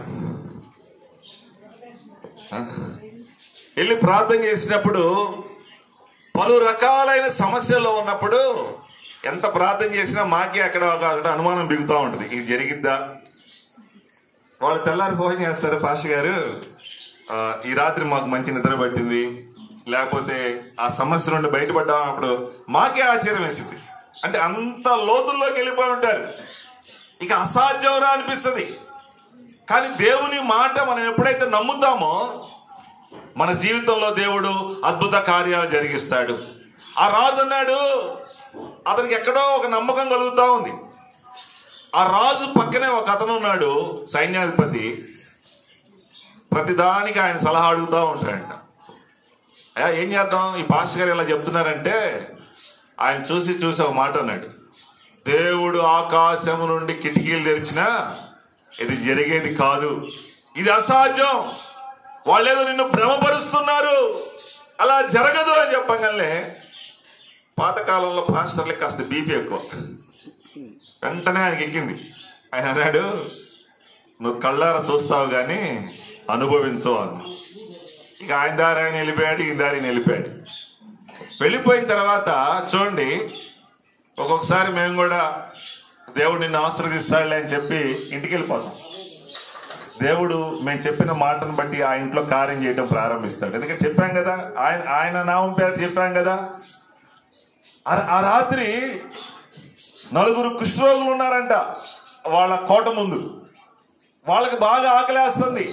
వెళ్ళి ప్రార్థన చేసినప్పుడు పలు రకాలైన సమస్యల్లో ఉన్నప్పుడు ఎంత ప్రార్థన చేసినా మాకే అక్కడ ఒక అనుమానం బిగుతూ ఉంటుంది, ఇది జరిగిద్దా? వాళ్ళు తెల్లారి ఫోన్ చేస్తారు, పాస్టర్ గారు ఈ రాత్రి మాకు మంచి నిద్ర పట్టింది, లేకపోతే ఆ సమస్య నుండి బయటపడ్డాం. అప్పుడు మాకే ఆశ్చర్యం వేసింది. అంటే అంత లోతుల్లోకి వెళ్ళిపోయి ఉంటారు, ఇక అసాధ్యంరా అనిపిస్తుంది. కానీ దేవుని మాట మనం ఎప్పుడైతే నమ్ముతామో మన జీవితంలో దేవుడు అద్భుత కార్యాలు జరిగిస్తాడు. ఆ రాజు అన్నాడు, అతనికి ఎక్కడో ఒక నమ్మకం కలుగుతా ఉంది. ఆ రాజు పక్కనే ఒక అతను ఉన్నాడు, సైన్యాధిపతి. ప్రతిదానికి ఆయన సలహా అడుగుతూ ఉంటాడంట. అయ్యా ఏం చేద్దాం, ఈ పాస్టర్ గారు ఇలా చెప్తున్నారంటే ఆయన చూసి ఒక మాట అన్నాడు, దేవుడు ఆకాశము నుండి కిటికీలు తెరిచినా ఇది జరిగేది కాదు, ఇది అసాధ్యం, వాళ్ళేదో నిన్ను భ్రమపరుస్తున్నారు, అలా జరగదు అని చెప్పగానే పాతకాలంలో పాస్టర్లకి కాస్త బీపీ ఎక్కువ. వెంటనే ఆయనకి ఎక్కింది. ఆయన అన్నాడు, నువ్వు కళ్ళారా చూస్తావు కానీ అనుభవించు అన్న. ఇక ఆయన దారి ఆయన వెళ్ళిపోయాడు, ఈ దారి వెళ్ళిపోయాడు. వెళ్ళిపోయిన తర్వాత చూడండి, ఒక్కొక్కసారి మేము కూడా దేవుడు నిన్ను ఆశీర్వదిస్తాడులే అని చెప్పి ఇంటికి వెళ్ళిపోతాం. దేవుడు మేము చెప్పిన మాటను బట్టి ఆ ఇంట్లో కార్యం చేయడం ప్రారంభిస్తాడు. ఎందుకంటే చెప్పాం కదా, ఆయన నామం పేరు చెప్పాం కదా. ఆ రాత్రి 4 కుష్ఠరోగులు ఉన్నారంట వాళ్ళ కోట ముందు. వాళ్ళకి బాగా ఆకలేస్తుంది.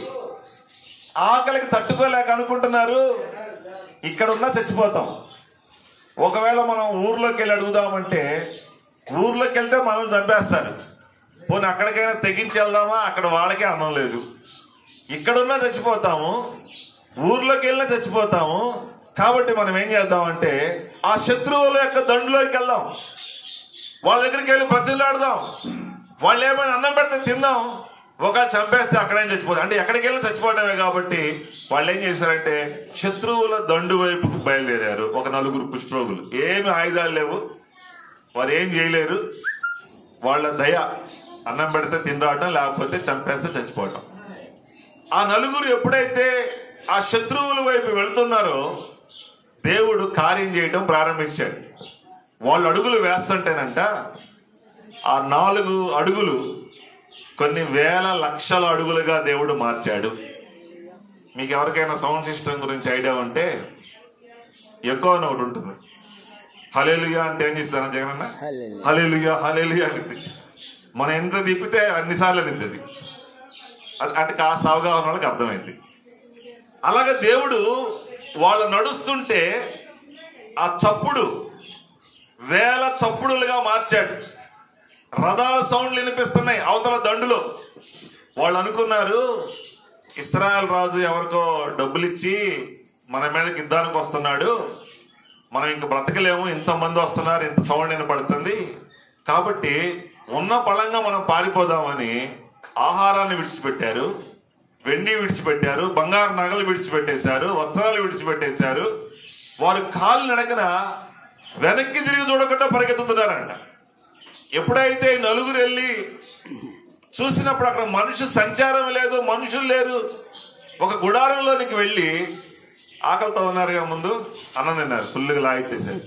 ఆకలికి తట్టుకోలేక అనుకుంటున్నారు, ఇక్కడ ఉన్నా చచ్చిపోతాం, ఒకవేళ మనం ఊర్లోకి వెళ్ళి అడుగుదామంటే ఊర్లోకి వెళ్తే మనం చంపేస్తారు, పోనీ అక్కడికైనా తెగించి వెళ్దామా, అక్కడ వాళ్ళకే అన్నం లేదు, ఇక్కడున్నా చచ్చిపోతాము, ఊర్లోకి వెళ్ళినా చచ్చిపోతాము. కాబట్టి మనం ఏం చేద్దామంటే ఆ శత్రువుల యొక్క దండులోకి వెళ్దాం, వాళ్ళ దగ్గరికి వెళ్ళి బ్రతిలాడదాం, వాళ్ళు ఏమైనా అన్నం పెడితే తిందాం, ఒకవేళ చంపేస్తే అక్కడేం చచ్చిపోతాం. అంటే ఎక్కడికి వెళ్ళి చచ్చిపోవడమే కాబట్టి వాళ్ళు ఏం చేశారంటే శత్రువుల దండు వైపుకు బయలుదేరారు. ఒక 4 కుష్ఠరోగులు, ఏమి ఆయుధాలు లేవు, వారు ఏం చేయలేరు, వాళ్ళ దయ, అన్నం పెడితే తినరావటం, లేకపోతే చంపేస్తే చచ్చిపోవటం. ఆ 4 ఎప్పుడైతే ఆ శత్రువుల వైపు వెళుతున్నారో దేవుడు కార్యం చేయటం ప్రారంభించాడు. వాళ్ళు అడుగులు వేస్తుంటేనంట ఆ 4 అడుగులు కొన్ని వేల లక్షల అడుగులుగా దేవుడు మార్చాడు. మీకు ఎవరికైనా సౌండ్ సిస్టమ్ గురించి ఐడియా ఉంటే ఎక్కువ ఒకటి ఉంటుంది, హల్లెలూయా అంటే ఏం చేస్తాను జగనన్న, హల్లెలూయా హల్లెలూయా అనేది మనం ఎంత తిప్పితే అన్నిసార్లు నింది, అంటే కాస్త అవగాహన వాళ్ళకి అర్థమైంది. అలాగే దేవుడు వాళ్ళు నడుస్తుంటే ఆ చప్పుడు వేల చప్పుడులుగా మార్చాడు. రథాల సౌండ్లు వినిపిస్తున్నాయి అవతల దండులో. వాళ్ళు అనుకున్నారు ఇశ్రాయేల్ రాజు ఎవరికో డబ్బులు ఇచ్చి మన మీదకి యుద్ధానికి వస్తున్నాడు, మనం ఇంక బ్రతకలేము, ఇంతమంది వస్తున్నారు, ఇంత సౌండ్ వినపడుతుంది, కాబట్టి ఉన్న పళంగా మనం పారిపోదామని ఆహారాన్ని విడిచిపెట్టారు, వెండి విడిచిపెట్టారు, బంగారు నగలు విడిచిపెట్టేశారు, వస్త్రాలు విడిచిపెట్టేశారు. వారు కాలు నడకన వెనక్కి తిరిగి చూడకుండా పరిగెత్తుతున్నారంట. ఎప్పుడైతే 4 వెళ్ళి చూసినప్పుడు అక్కడ మనుషు సంచారం లేదు, మనుషులు లేరు. ఒక గుడారంలోనికి వెళ్ళి ఆకలితో ఉన్నారుగా, ముందు అన్నం తిన్నారు, ఫుల్గా లాగిచ్చేసారు.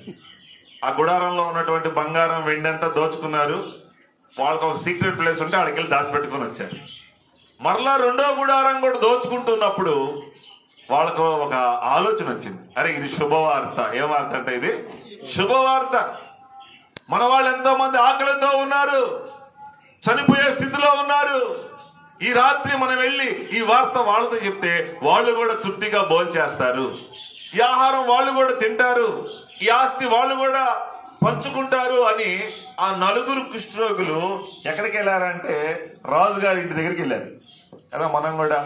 ఆ గుడారంలో ఉన్నటువంటి బంగారం వెండి అంతా దోచుకున్నారు. వాళ్ళకి ఒక సీక్రెట్ ప్లేస్ ఉంటే అక్కడికి వెళ్ళి దాచిపెట్టుకుని వచ్చారు. మరలా 2వ గుడారం కూడా దోచుకుంటున్నప్పుడు వాళ్ళకు ఒక ఆలోచన వచ్చింది, అరే ఇది శుభవార్త. ఏం వార్త అంటే ఇది శుభవార్త. మన వాళ్ళు ఎంతో మంది ఆకలితో ఉన్నారు, చనిపోయే స్థితిలో ఉన్నారు. ఈ రాత్రి మనం వెళ్ళి ఈ వార్త వాళ్ళతో చెప్తే వాళ్ళు కూడా తృప్తిగా భోంచేస్తారు, ఈ ఆహారం వాళ్ళు కూడా తింటారు, ఈ ఆస్తి వాళ్ళు కూడా పంచుకుంటారు అని ఆ 4 కుష్ఠరోగులు ఎక్కడికి వెళ్ళారంటే రాజుగారి ఇంటి దగ్గరికి వెళ్ళారు. అలా మనం కూడా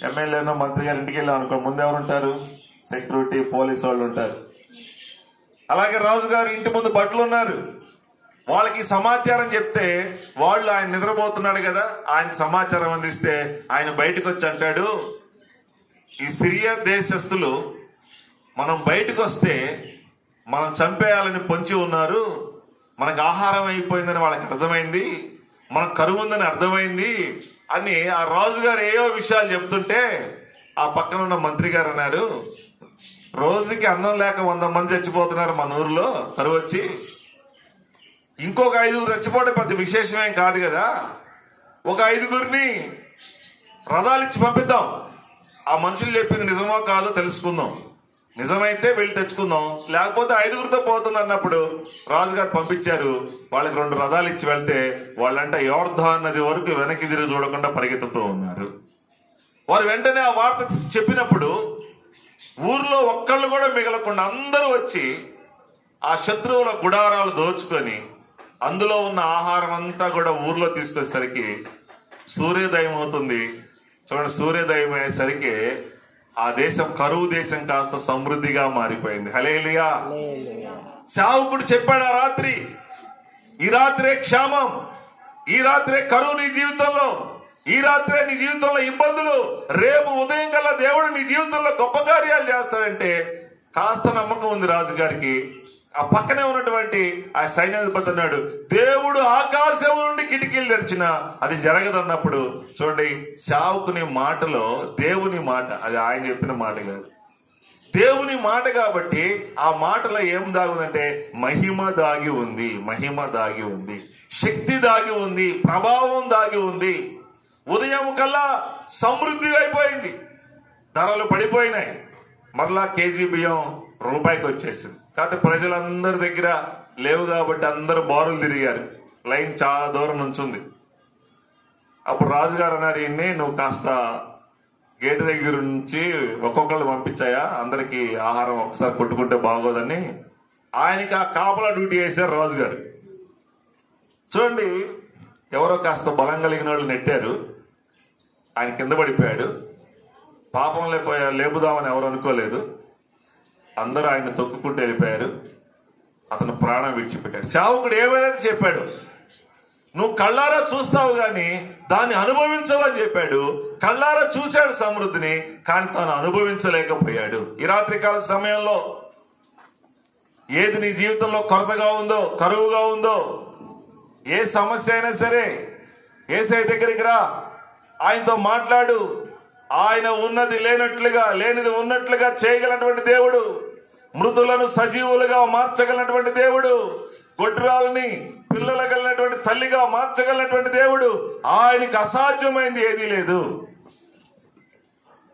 ఎమ్మెల్యేనో మంత్రి గారి ఇంటికి వెళ్ళాం అనుకో, ముందు ఎవరు ఉంటారు, సెక్యూరిటీ పోలీసు వాళ్ళు ఉంటారు. అలాగే రాజుగారి ఇంటి ముందు భటులు ఉన్నారు. వాళ్ళకి సమాచారం చెప్తే వాళ్ళు ఆయన నిద్రపోతున్నాడు కదా, ఆయనకి సమాచారం అందిస్తే ఆయన బయటకు వచ్చి అంటాడు, ఈ సిరియా దేశస్తులు మనం బయటకు వస్తే మనం చంపేయాలని పొంచి ఉన్నారు, మనకు ఆహారం అయిపోయిందని వాళ్ళకి అర్థమైంది, మనకు కరువు ఉందని అర్థమైంది, అని ఆ రాజుగారు ఏవో విషయాలు చెప్తుంటే ఆ పక్కన ఉన్న మంత్రి గారు అన్నారు, రోజుకి అన్నం లేక 100 మంది చచ్చిపోతున్నారు మన ఊర్లో కరువు వచ్చి, ఇంకొక 5 చచ్చిపోవడం పెద్ద విశేషమేం కాదు కదా, ఒక 5 రథాలు ఇచ్చి పంపిద్దాం, ఆ మనుషులు చెప్పింది నిజమో కాదో తెలుసుకుందాం, నిజమైతే వెళ్ళి తెచ్చుకుందాం, లేకపోతే 5 పోతుంది అన్నప్పుడు రాజుగారు పంపించారు. వాళ్ళకి 2 రథాలు ఇచ్చి వెళ్తే వాళ్ళంట యోర్దాన్ నది వరకు వెనక్కి తిరిగి చూడకుండా పరిగెత్తుతూ ఉన్నారు. వారు వెంటనే ఆ వార్త చెప్పినప్పుడు ఊర్లో ఒక్కళ్ళు కూడా మిగలకుండా అందరూ వచ్చి ఆ శత్రువుల గుడారాలు దోచుకొని అందులో ఉన్న ఆహారం అంతా కూడా ఊర్లో తీసుకొచ్చేసరికి సూర్యోదయం అవుతుంది. చూడండి, సూర్యోదయం అయ్యేసరికి ఆ దేశం కరువు దేశం కాస్త సమృద్ధిగా మారిపోయింది. హల్లెలూయా. సేవకుడు చెప్పాడు, ఆ రాత్రి, ఈ రాత్రే క్షామం, ఈ రాత్రే కరువు నీ జీవితంలో, ఈ రాత్రే నీ జీవితంలో ఇబ్బందులు, రేపు ఉదయం కల్లా దేవుడు నీ జీవితంలో గొప్ప కార్యాలు చేస్తాడంటే కాస్త నమ్మకం ఉంది రాజుగారికి. ఆ పక్కనే ఉన్నటువంటి ఆ సైన్యాధిపతి అన్నాడు, దేవుడు ఆకాశం నుండి కిటికీలు తెరిచిన అది జరగదన్నప్పుడు చూడండి, సేవకుని మాటలో దేవుని మాట, అది ఆయన చెప్పిన మాట కాదు, దేవుని మాట కాబట్టి ఆ మాటలో ఏం దాగుందంటే మహిమ దాగి ఉంది, మహిమ దాగి ఉంది, శక్తి దాగి ఉంది, ప్రభావం దాగి ఉంది. ఉదయం కల్లా సమృద్ధి అయిపోయింది, ధరలు పడిపోయినాయి, మరలా కేజీ బియ్యం రూపాయికి వచ్చేసింది. కాబట్టి ప్రజలందరి దగ్గర లేవు కాబట్టి అందరూ బారులు తిరిగారు, లైన్ చాలా దూరం నుంచుంది. అప్పుడు రాజుగారు అన్నారు, ఈయన్ని నువ్వు కాస్త గేటు దగ్గర నుంచి ఒక్కొక్కళ్ళు పంపించాయా, అందరికి ఆహారం ఒకసారి కొట్టుకుంటే బాగోదని ఆయనకి ఆ కాపలా డ్యూటీ వేశారు రాజుగారు. చూడండి, ఎవరో కాస్త బలం కలిగిన వాళ్ళు నెట్టారు, ఆయన కింద పడిపోయాడు. పాపం లేపుదామని ఎవరు అనుకోలేదు, అందరూ ఆయన తొక్కుకుంటూ వెళ్ళిపోయారు. అతను ప్రాణం విడిచిపెట్టాడు. సేవకుడు ఏమైనా చెప్పాడు, నువ్వు కళ్ళారా చూస్తావు గాని దాన్ని అనుభవించవని చెప్పాడు. కళ్ళారా చూశాడు సమృద్ధిని, కానీ తాను అనుభవించలేకపోయాడు. ఈ రాత్రికాల సమయంలో ఏది నీ జీవితంలో కొరతగా ఉందో, కరువుగా ఉందో, ఏ సమస్య అయినా సరే యేసయ్య దగ్గరికి రా, ఆయనతో మాట్లాడు. ఆయన ఉన్నది లేనట్లుగా, లేనిది ఉన్నట్లుగా చేయగలటువంటి దేవుడు, మృతులను సజీవులుగా మార్చగలిగినటువంటి దేవుడు, గొడ్రాలని పిల్లల కలిగినటువంటి తల్లిగా మార్చగలిగినటువంటి దేవుడు. ఆయనకి అసాధ్యమైంది ఏదీ లేదు.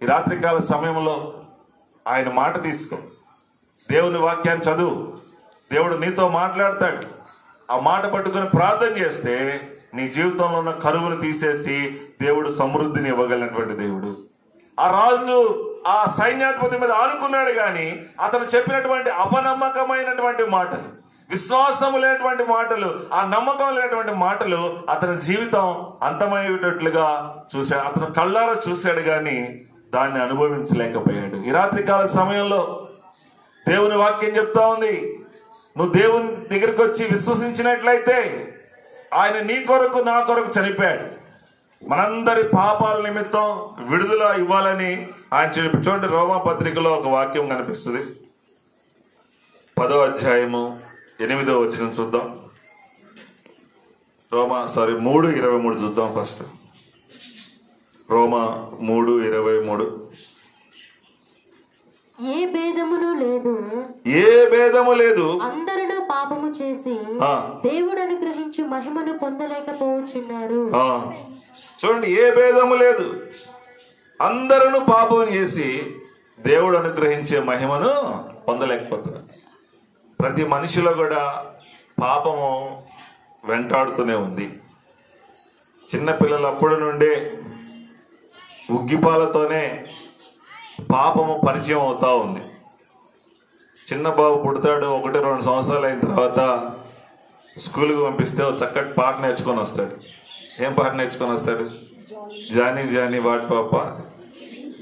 ఈ రాత్రికాల సమయంలో ఆయన మాట తీసుకో, దేవుని వాక్యాన్ని చదువు, దేవుడు నీతో మాట్లాడతాడు. ఆ మాట పట్టుకుని ప్రార్థన చేస్తే నీ జీవితంలో ఉన్న కరువును తీసేసి దేవుడు సమృద్ధిని ఇవ్వగలిగినటువంటి దేవుడు. ఆ రాజు ఆ సైన్యాధిపతి మీద ఆనుకున్నాడు, కానీ అతను చెప్పినటువంటి అపనమ్మకమైనటువంటి మాటలు, విశ్వాసం లేనటువంటి మాటలు, ఆ నమ్మకం లేనటువంటి మాటలు అతని జీవితం అంతమయ్యేటట్లుగా చూశాడు. అతను కళ్ళారా చూశాడు, కానీ దాన్ని అనుభవించలేకపోయాడు. ఈ రాత్రికాల సమయంలో దేవుని వాక్యం చెప్తా ఉంది, నువ్వు దేవుని దగ్గరికి వచ్చి విశ్వసించినట్లయితే ఆయన నీ కొరకు నా కొరకు చనిపోయాడు, మనందరి పాపాల నిమిత్తం విడుదల ఇవ్వాలని ఆయన చెప్పి. చూడండి, రోమా పత్రికలో ఒక వాక్యం కనిపిస్తుంది, 10వ అధ్యాయము 8వ వచనం చూద్దాం. 3:23 చూద్దాం. ఫస్ట్ రోమా 3:23. ఏ భేదమును లేదు, ఏ భేదము లేదు, అందరూ పాపము చేసి దేవుడు అనుగ్రహించి మహిమను పొందలేకపోతున్నారు. చూడండి, ఏ భేదము లేదు, అందరూ పాపం చేసి దేవుడు అనుగ్రహించే మహిమను పొందలేకపోతున్నారు. ప్రతి మనిషిలో కూడా పాపము వెంటాడుతూనే ఉంది. చిన్నపిల్లలు అప్పటి నుండే ఉగ్గిపాలతోనే పాపము పరిచయం అవుతా ఉంది. చిన్న బాబు పుడతాడు, 1-2 సంవత్సరాలు అయిన తర్వాత స్కూల్కి పంపిస్తే చక్కటి పాట నేర్చుకొని వస్తాడు. ఏం పాట నేర్చుకొని వస్తాడు? జానీ జానీ వాట్ పాప,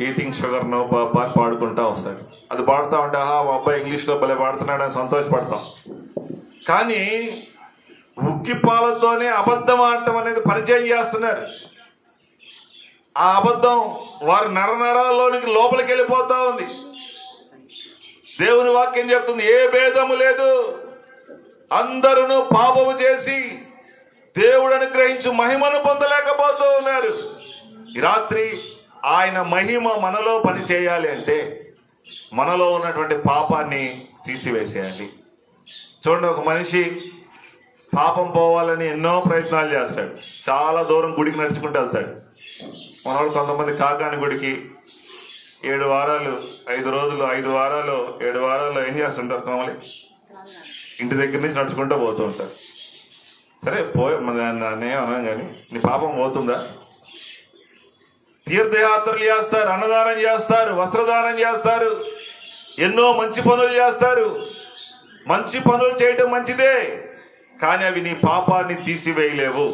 ఈటింగ్ షుగర్ నో పాప అని పాడుకుంటా వస్తాడు. అది పాడుతూ ఉంటే ఆహా మా అబ్బాయి ఇంగ్లీష్లో భలే పాడుతున్నాడు అని సంతోషపడతాం. కానీ ఉగ్గిపాలతోనే అబద్ధం ఆడటం అనేది పరిచయం చేస్తున్నారు. ఆ అబద్ధం వారి నరనరాల్లోనికి లోపలికి వెళ్ళిపోతా ఉంది. దేవుని వాక్యం చెప్తుంది, ఏ భేదము లేదు, అందరూ పాపము చేసి దేవుడు అనుగ్రహించి మహిమను పొందలేకపోతూ ఉన్నారు. ఈ రాత్రి ఆయన మహిమ మనలో పని చేయాలి అంటే మనలో ఉన్నటువంటి పాపాన్ని తీసివేసేయాలి. చూడండి, ఒక మనిషి పాపం పోవాలని ఎన్నో ప్రయత్నాలు చేస్తాడు. చాలా దూరం గుడికి నడుచుకుంటూ వెళ్తాడు. మనవాళ్ళు కొంతమంది కాకాని గుడికి 7 వారాలు 5 రోజులు 5 వారాలు 7 వారాలు ఏం చేస్తుంటారు? కావాలి ఇంటి దగ్గర నుంచి నడుచుకుంటూ పోతూ ఉంటారు. సరే నేనే అన్నాను, కానీ నీ పాపం పోతుందా? తీర్థయాత్రలు చేస్తారు, అన్నదానం చేస్తారు, వస్త్రదానం చేస్తారు, ఎన్నో మంచి పనులు చేస్తారు. మంచి పనులు చేయటం మంచిదే, కానీ అవి నీ పాపాన్ని తీసివేయలేవు.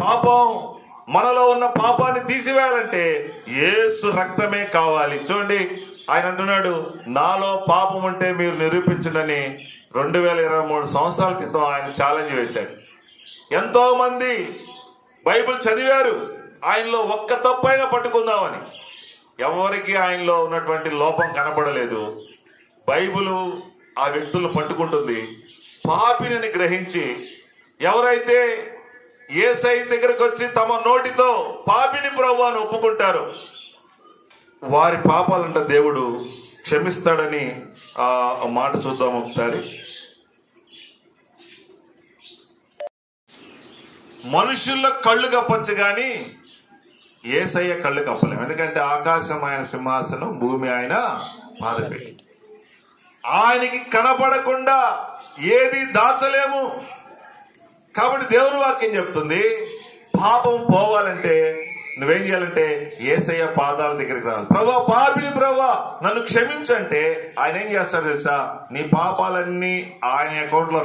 పాపం, మనలో ఉన్న పాపాన్ని తీసివేయాలంటే యేసు రక్తమే కావాలి. చూడండి, ఆయన అంటున్నాడు, నాలో పాపం ఉంటే మీరు నిరూపించండి. 2023 సంవత్సరాల క్రితం ఆయన ఛాలెంజ్ వేశాడు. ఎంతో మంది బైబిల్ చదివారు, ఆయనలో ఒక్క తప్పైనా పట్టుకుందామని. ఎవరికి ఆయనలో ఉన్నటువంటి లోపం కనపడలేదు. బైబిలు ఆ వ్యక్తులను పట్టుకుంటుంది. పాపిని గ్రహించి ఎవరైతే యేసయ్య దగ్గరకు వచ్చి తమ నోటితో పాపిని ప్రభువు అని ఒప్పుకుంటారో వారి పాపాలంట దేవుడు క్షమిస్తాడని ఆ మాట చూద్దాం ఒకసారి. మనుషుల కళ్ళు కప్పచ్చు గాని యేసయ్య కళ్ళు కప్పలేము. ఎందుకంటే ఆకాశం ఆయన సింహాసనం, భూమి ఆయన పాదపీఠం. ఆయనకి కనపడకుండా ఏది దాచలేము. కాబట్టి దేవుని వాక్యం చెప్తుంది, పాపం పోవాలంటే నువ్వేం చేయాలంటే యేసయ్య పాదాల దగ్గరికి రావాలి. ప్రభువా, పాపిని ప్రభువా నన్ను క్షమించంటే ఆయన ఏం చేస్తాడు తెలుసా? నీ పాపాలన్నీ ఆయన అకౌంట్ లో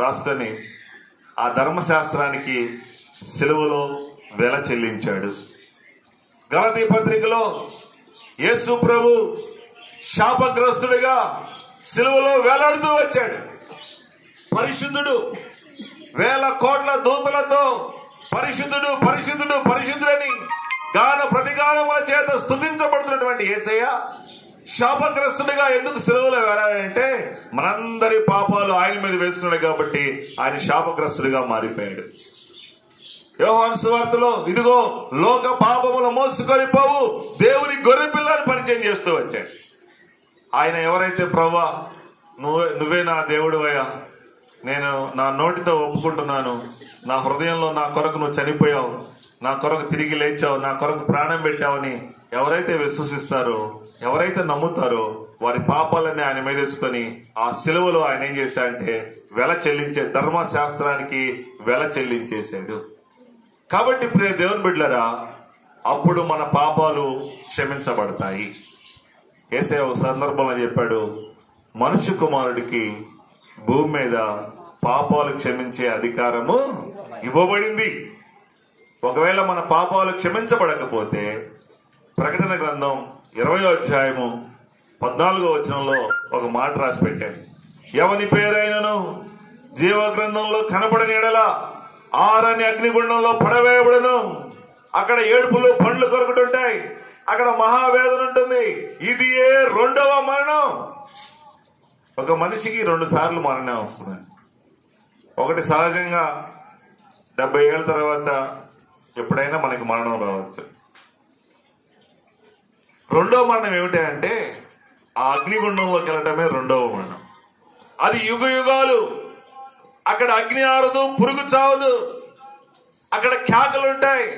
రాసుకొని ఆ ధర్మశాస్త్రానికి సిలువలో వెల చెల్లించాడు. గలతీ పత్రికలో యేసు ప్రభు శాపగ్రస్తుడిగా సిలువలో వేలాడుతూ వచ్చాడు. పరిశుద్ధుడు, 1000 కోట్ల దూతలతో పరిశుద్ధుడు పరిశుద్ధుడు పరిశుద్ధుడని గాన ప్రతిగానముల చేత స్తుతించబడుతున్నటువంటి యేసయ్య శాపగ్రస్తుడిగా ఎందుకు సిలువలో వేలాడంటే మనందరి పాపాలు ఆయన మీద వేసుకున్నాడు కాబట్టి ఆయన శాపగ్రస్తుడిగా మారిపోయాడు. యోహాను సువార్తలో ఇదిగో లోక పాపములు మోసుకొని పోవు దేవుని గొర్రె పిల్లని పరిచయం చేస్తూ వచ్చాడు. ఆయన ఎవరైతే ప్రభువా నువ్వే నా దేవుడు అయ్యా, నేను నా నోటితో ఒప్పుకుంటున్నాను, నా హృదయంలో నా కొరకు నువ్వు చనిపోయావు, నా కొరకు తిరిగి లేచావు, నా కొరకు ప్రాణం పెట్టావని ఎవరైతే విశ్వసిస్తారో, ఎవరైతే నమ్ముతారో వారి పాపాలన్నీ ఆయన మీద వేసుకొని ఆ సిలువలో ఆయన ఏం చేశాడంటే ధర్మశాస్త్రానికి వెల చెల్లించేశాడు. కాబట్టి ప్రియ దేవుని బిడ్డలారా, అప్పుడు మన పాపాలు క్షమించబడతాయి. యేసయ్య ఒక సందర్భంలో చెప్పాడు, మనుష్య కుమారుడికి భూమి మీద పాపాలు క్షమించే అధికారము ఇవ్వబడింది. ఒకవేళ మన పాపాలు క్షమించబడకపోతే ప్రకటన గ్రంథం 20వ అధ్యాయము 14వ వచనంలో ఒక మాట రాసి పెట్టాడు. ఎవని పేరైనను జీవ గ్రంథంలో కనబడని ఎడల ఆరని అగ్నిగుండంలో పడవేయబడును. అక్కడ ఏడుపులు పండ్లు కొరుకుతుంటాయి, అక్కడ మహావేదన ఉంటుంది. ఇది 2వ మరణం. ఒక మనిషికి 2 సార్లు మరణం వస్తుంది. ఒకటి సహజంగా 70 ఏళ్ళ తర్వాత ఎప్పుడైనా మనకి మరణం రావచ్చు. 2వ మరణం ఏమిటంటే ఆ అగ్నిగుండంలోకి వెళ్ళటమే 2వ మరణం. అది యుగ యుగాలు అక్కడ అగ్ని ఆరదు, పురుగు చావదు, అక్కడ కేకలుంటాయి.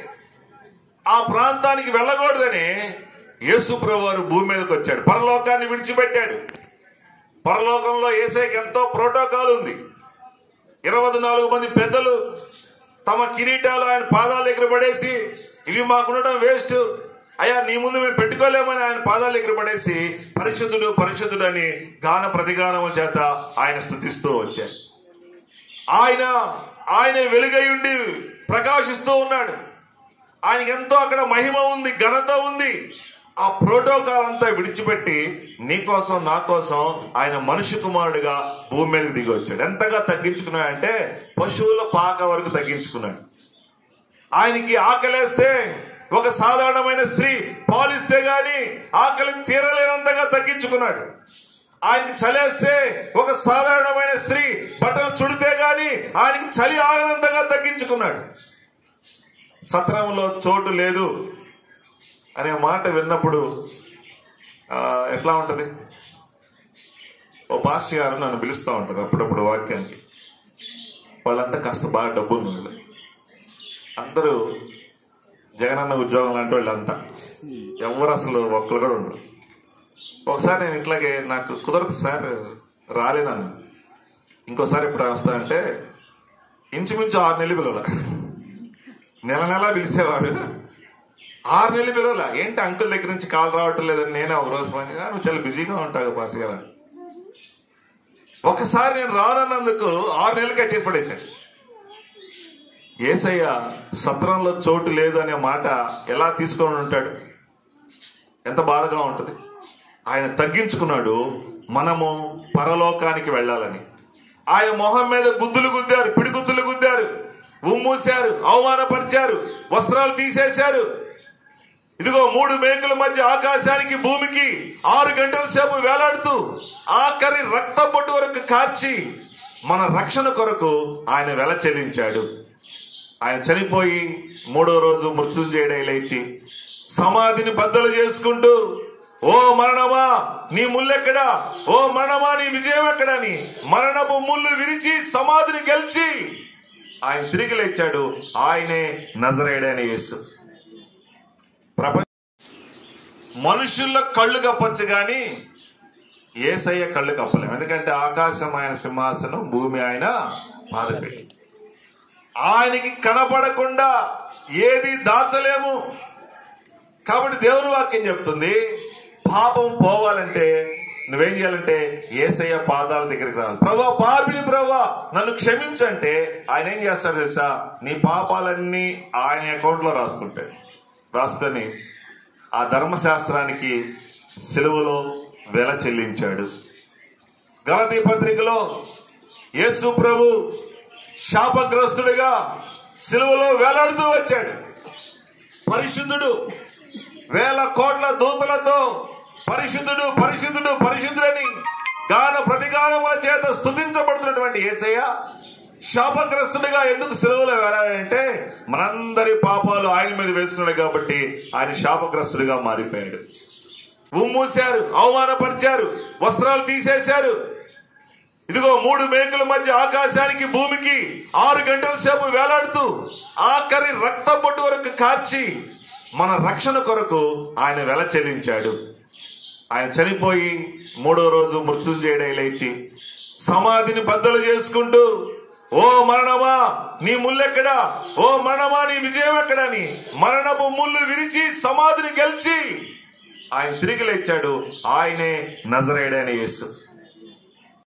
ఆ ప్రాంతానికి వెళ్ళకూడదని యేసు ప్రభు వారు భూమి మీదకి వచ్చాడు, పరలోకాన్ని విడిచిపెట్టాడు. పరలోకంలో యేసయ్యకి ఎంతో ప్రోటోకాల్ ఉంది. 24 మంది పెద్దలు తమ కిరీటాలు ఆయన పాదాల దగ్గర పడేసి, ఇవి మాకుండటం వేస్ట్ అయ్యా, నీ ముందు మేము పెట్టుకోలేమని ఆయన పాదాల దగ్గర పడేసి పరిశుద్ధుడు పరిశుద్ధుడు అని గాన ప్రతిగానముల చేత ఆయన స్తుతిస్తూ వచ్చాడు. ఆయన వెలుగై ఉండి ప్రకాశిస్తూ ఉన్నాడు. ఆయనకి ఎంతో అక్కడ మహిమ ఉంది, ఘనత ఉంది. ఆ ప్రోటోకాల్ అంతా విడిచిపెట్టి నీ కోసం నా కోసం ఆయన మనుష్య కుమారుడిగా భూమి మీదకి దిగి వచ్చాడు. ఎంతగా తగ్గించుకున్నాడంటే పశువుల పాక వరకు తగ్గించుకున్నాడు. ఆయనకి ఆకలేస్తే ఒక సాధారణమైన స్త్రీ పాలిస్తే గాని ఆకలి తీరలేనంతగా తగ్గించుకున్నాడు. ఆయనకి చలేస్తే ఒక సాధారణమైన స్త్రీ బట్టలు చుడితే గాని ఆయనకి చలి ఆగనంతగా తగ్గించుకున్నాడు. సత్రంలో చోటు లేదు అనే మాట విన్నప్పుడు ఎట్లా ఉంటది? ఓ పాస్టర్ గారు నన్ను పిలుస్తూ ఉంటారు అప్పుడప్పుడు వాక్యానికి. వాళ్ళంతా కాస్త బాగా డబ్బులు వాళ్ళు, అందరూ జగనన్న ఉద్యోగం లాంటి వాళ్ళంతా, ఎవరు అసలు ఒక్కరు కూడా ఉండరు. ఒకసారి నేను ఇట్లాగే నాకు కుదరదు సార్ రాలేనన్ను. ఇంకోసారి ఎప్పుడు వస్తానంటే ఇంచుమించు 6 నెలలు పిలవల, నెల పిలిచేవాడు, 6 నెలలు పిలవల. ఏంటి అంకుల్ దగ్గర నుంచి కాల్ రావటం లేదని నేనే ఒక రోజు పని, నువ్వు చాలా బిజీగా ఉంటావు పాస్ గారు. ఒకసారి నేను రానన్నందుకు 6 నెలలు కట్టేసి పడేశాడు. యేసయ్య సత్రంలో చోటు లేదు అనే మాట ఎలా తీసుకొని ఉంటాడు? ఎంత బాధగా ఉంటుంది. ఆయన తగ్గించుకున్నాడు మనము పరలోకానికి వెళ్ళాలని. ఆయన మొహం మీద గుద్దులు గుద్దారు, పిడిగుద్దులు గుద్దారు, ఉమ్మూశారు, అవమానపరిచారు, వస్త్రాలు తీసేశారు. ఇదిగో 3 మేకుల మధ్య ఆకాశానికి భూమికి 6 గంటల సేపు వేలాడుతూ ఆఖరి రక్త బొట్టు వరకు కార్చి మన రక్షణ కొరకు ఆయన వెల చెల్లించాడు. ఆయన చనిపోయి 3వ రోజు మృత్యుంజయుడై లేచి సమాధిని బద్దలు చేసుకుంటూ, ఓ మరణమా నీ ముల్లెక్కడా, ఓ మరణమా నీ విజయం ఎక్కడని మరణపు ముళ్ళు విరిచి సమాధిని గెలిచి ఆయన తిరిగి లేచాడు. ఆయనే నజరేయుడైన యేసు. మనుషుల్లో కళ్ళు కప్పచ్చు గాని యేసయ్య కళ్ళు కప్పలేము. ఎందుకంటే ఆకాశం ఆయన సింహాసనం, భూమి ఆయన పాదపీఠం. ఆయనకి కనపడకుండా ఏది దాచలేము. కాబట్టి దేవుని వాక్యం చెప్తుంది, పాపం పోవాలంటే నువ్వేం చేయాలంటే యేసయ్య పాదాల దగ్గరికి రావాలి. ప్రభా పాపిని ప్రభా నన్ను క్షమించంటే ఆయన ఏం చేస్తాడు తెలుసా? నీ పాపాలన్నీ ఆయన అకౌంట్ లో రాసుకుంటాడు. రాసుకొని ఆ ధర్మశాస్త్రానికి సిలువలో వెల చెల్లించాడు. గలతీ పత్రికలో యేసు ప్రభు శాపగ్రస్తుడిగా సిలువలో వేలాడుతూ వచ్చాడు. పరిశుద్ధుడు, 1000 కోట్ల దూతలతో పరిశుద్ధుడు పరిశుద్ధుడు పరిశుద్ధుడని గాన ప్రతిగానముల చేత స్తుతించబడుతున్నటువంటి యేసయ్య శాపగ్రస్తుడిగా ఎందుకు సిలువలో వేలాడంటే మనందరి పాపాలు ఆయన మీద వేసుకున్నాడు కాబట్టి ఆయన శాపగ్రస్తుడిగా మారిపోయాడు. ఉమ్మూశారు, అవమానపరిచారు, వస్త్రాలు తీసేశారు. ఇదిగో 3 మేకుల మధ్య ఆకాశానికి భూమికి 6 గంటల సేపు వేలాడుతూ ఆఖరి రక్త బొట్టు వరకు కార్చి మన రక్షణ కొరకు ఆయన వెల చెల్లించాడు. ఆయన చనిపోయి 3వ రోజు మృత్యుంజయుడై లేచి సమాధిని బద్దలు చేసుకుంటూ, ఓ మరణమా నీ ముల్లెక్కడా, ఓ మరణమా నీ విజయం ఎక్కడని మరణపు ముళ్ళు విరిచి సమాధిని గెలిచి ఆయన తిరిగి లేచాడు. ఆయనే నజరేయుడైన యేసు.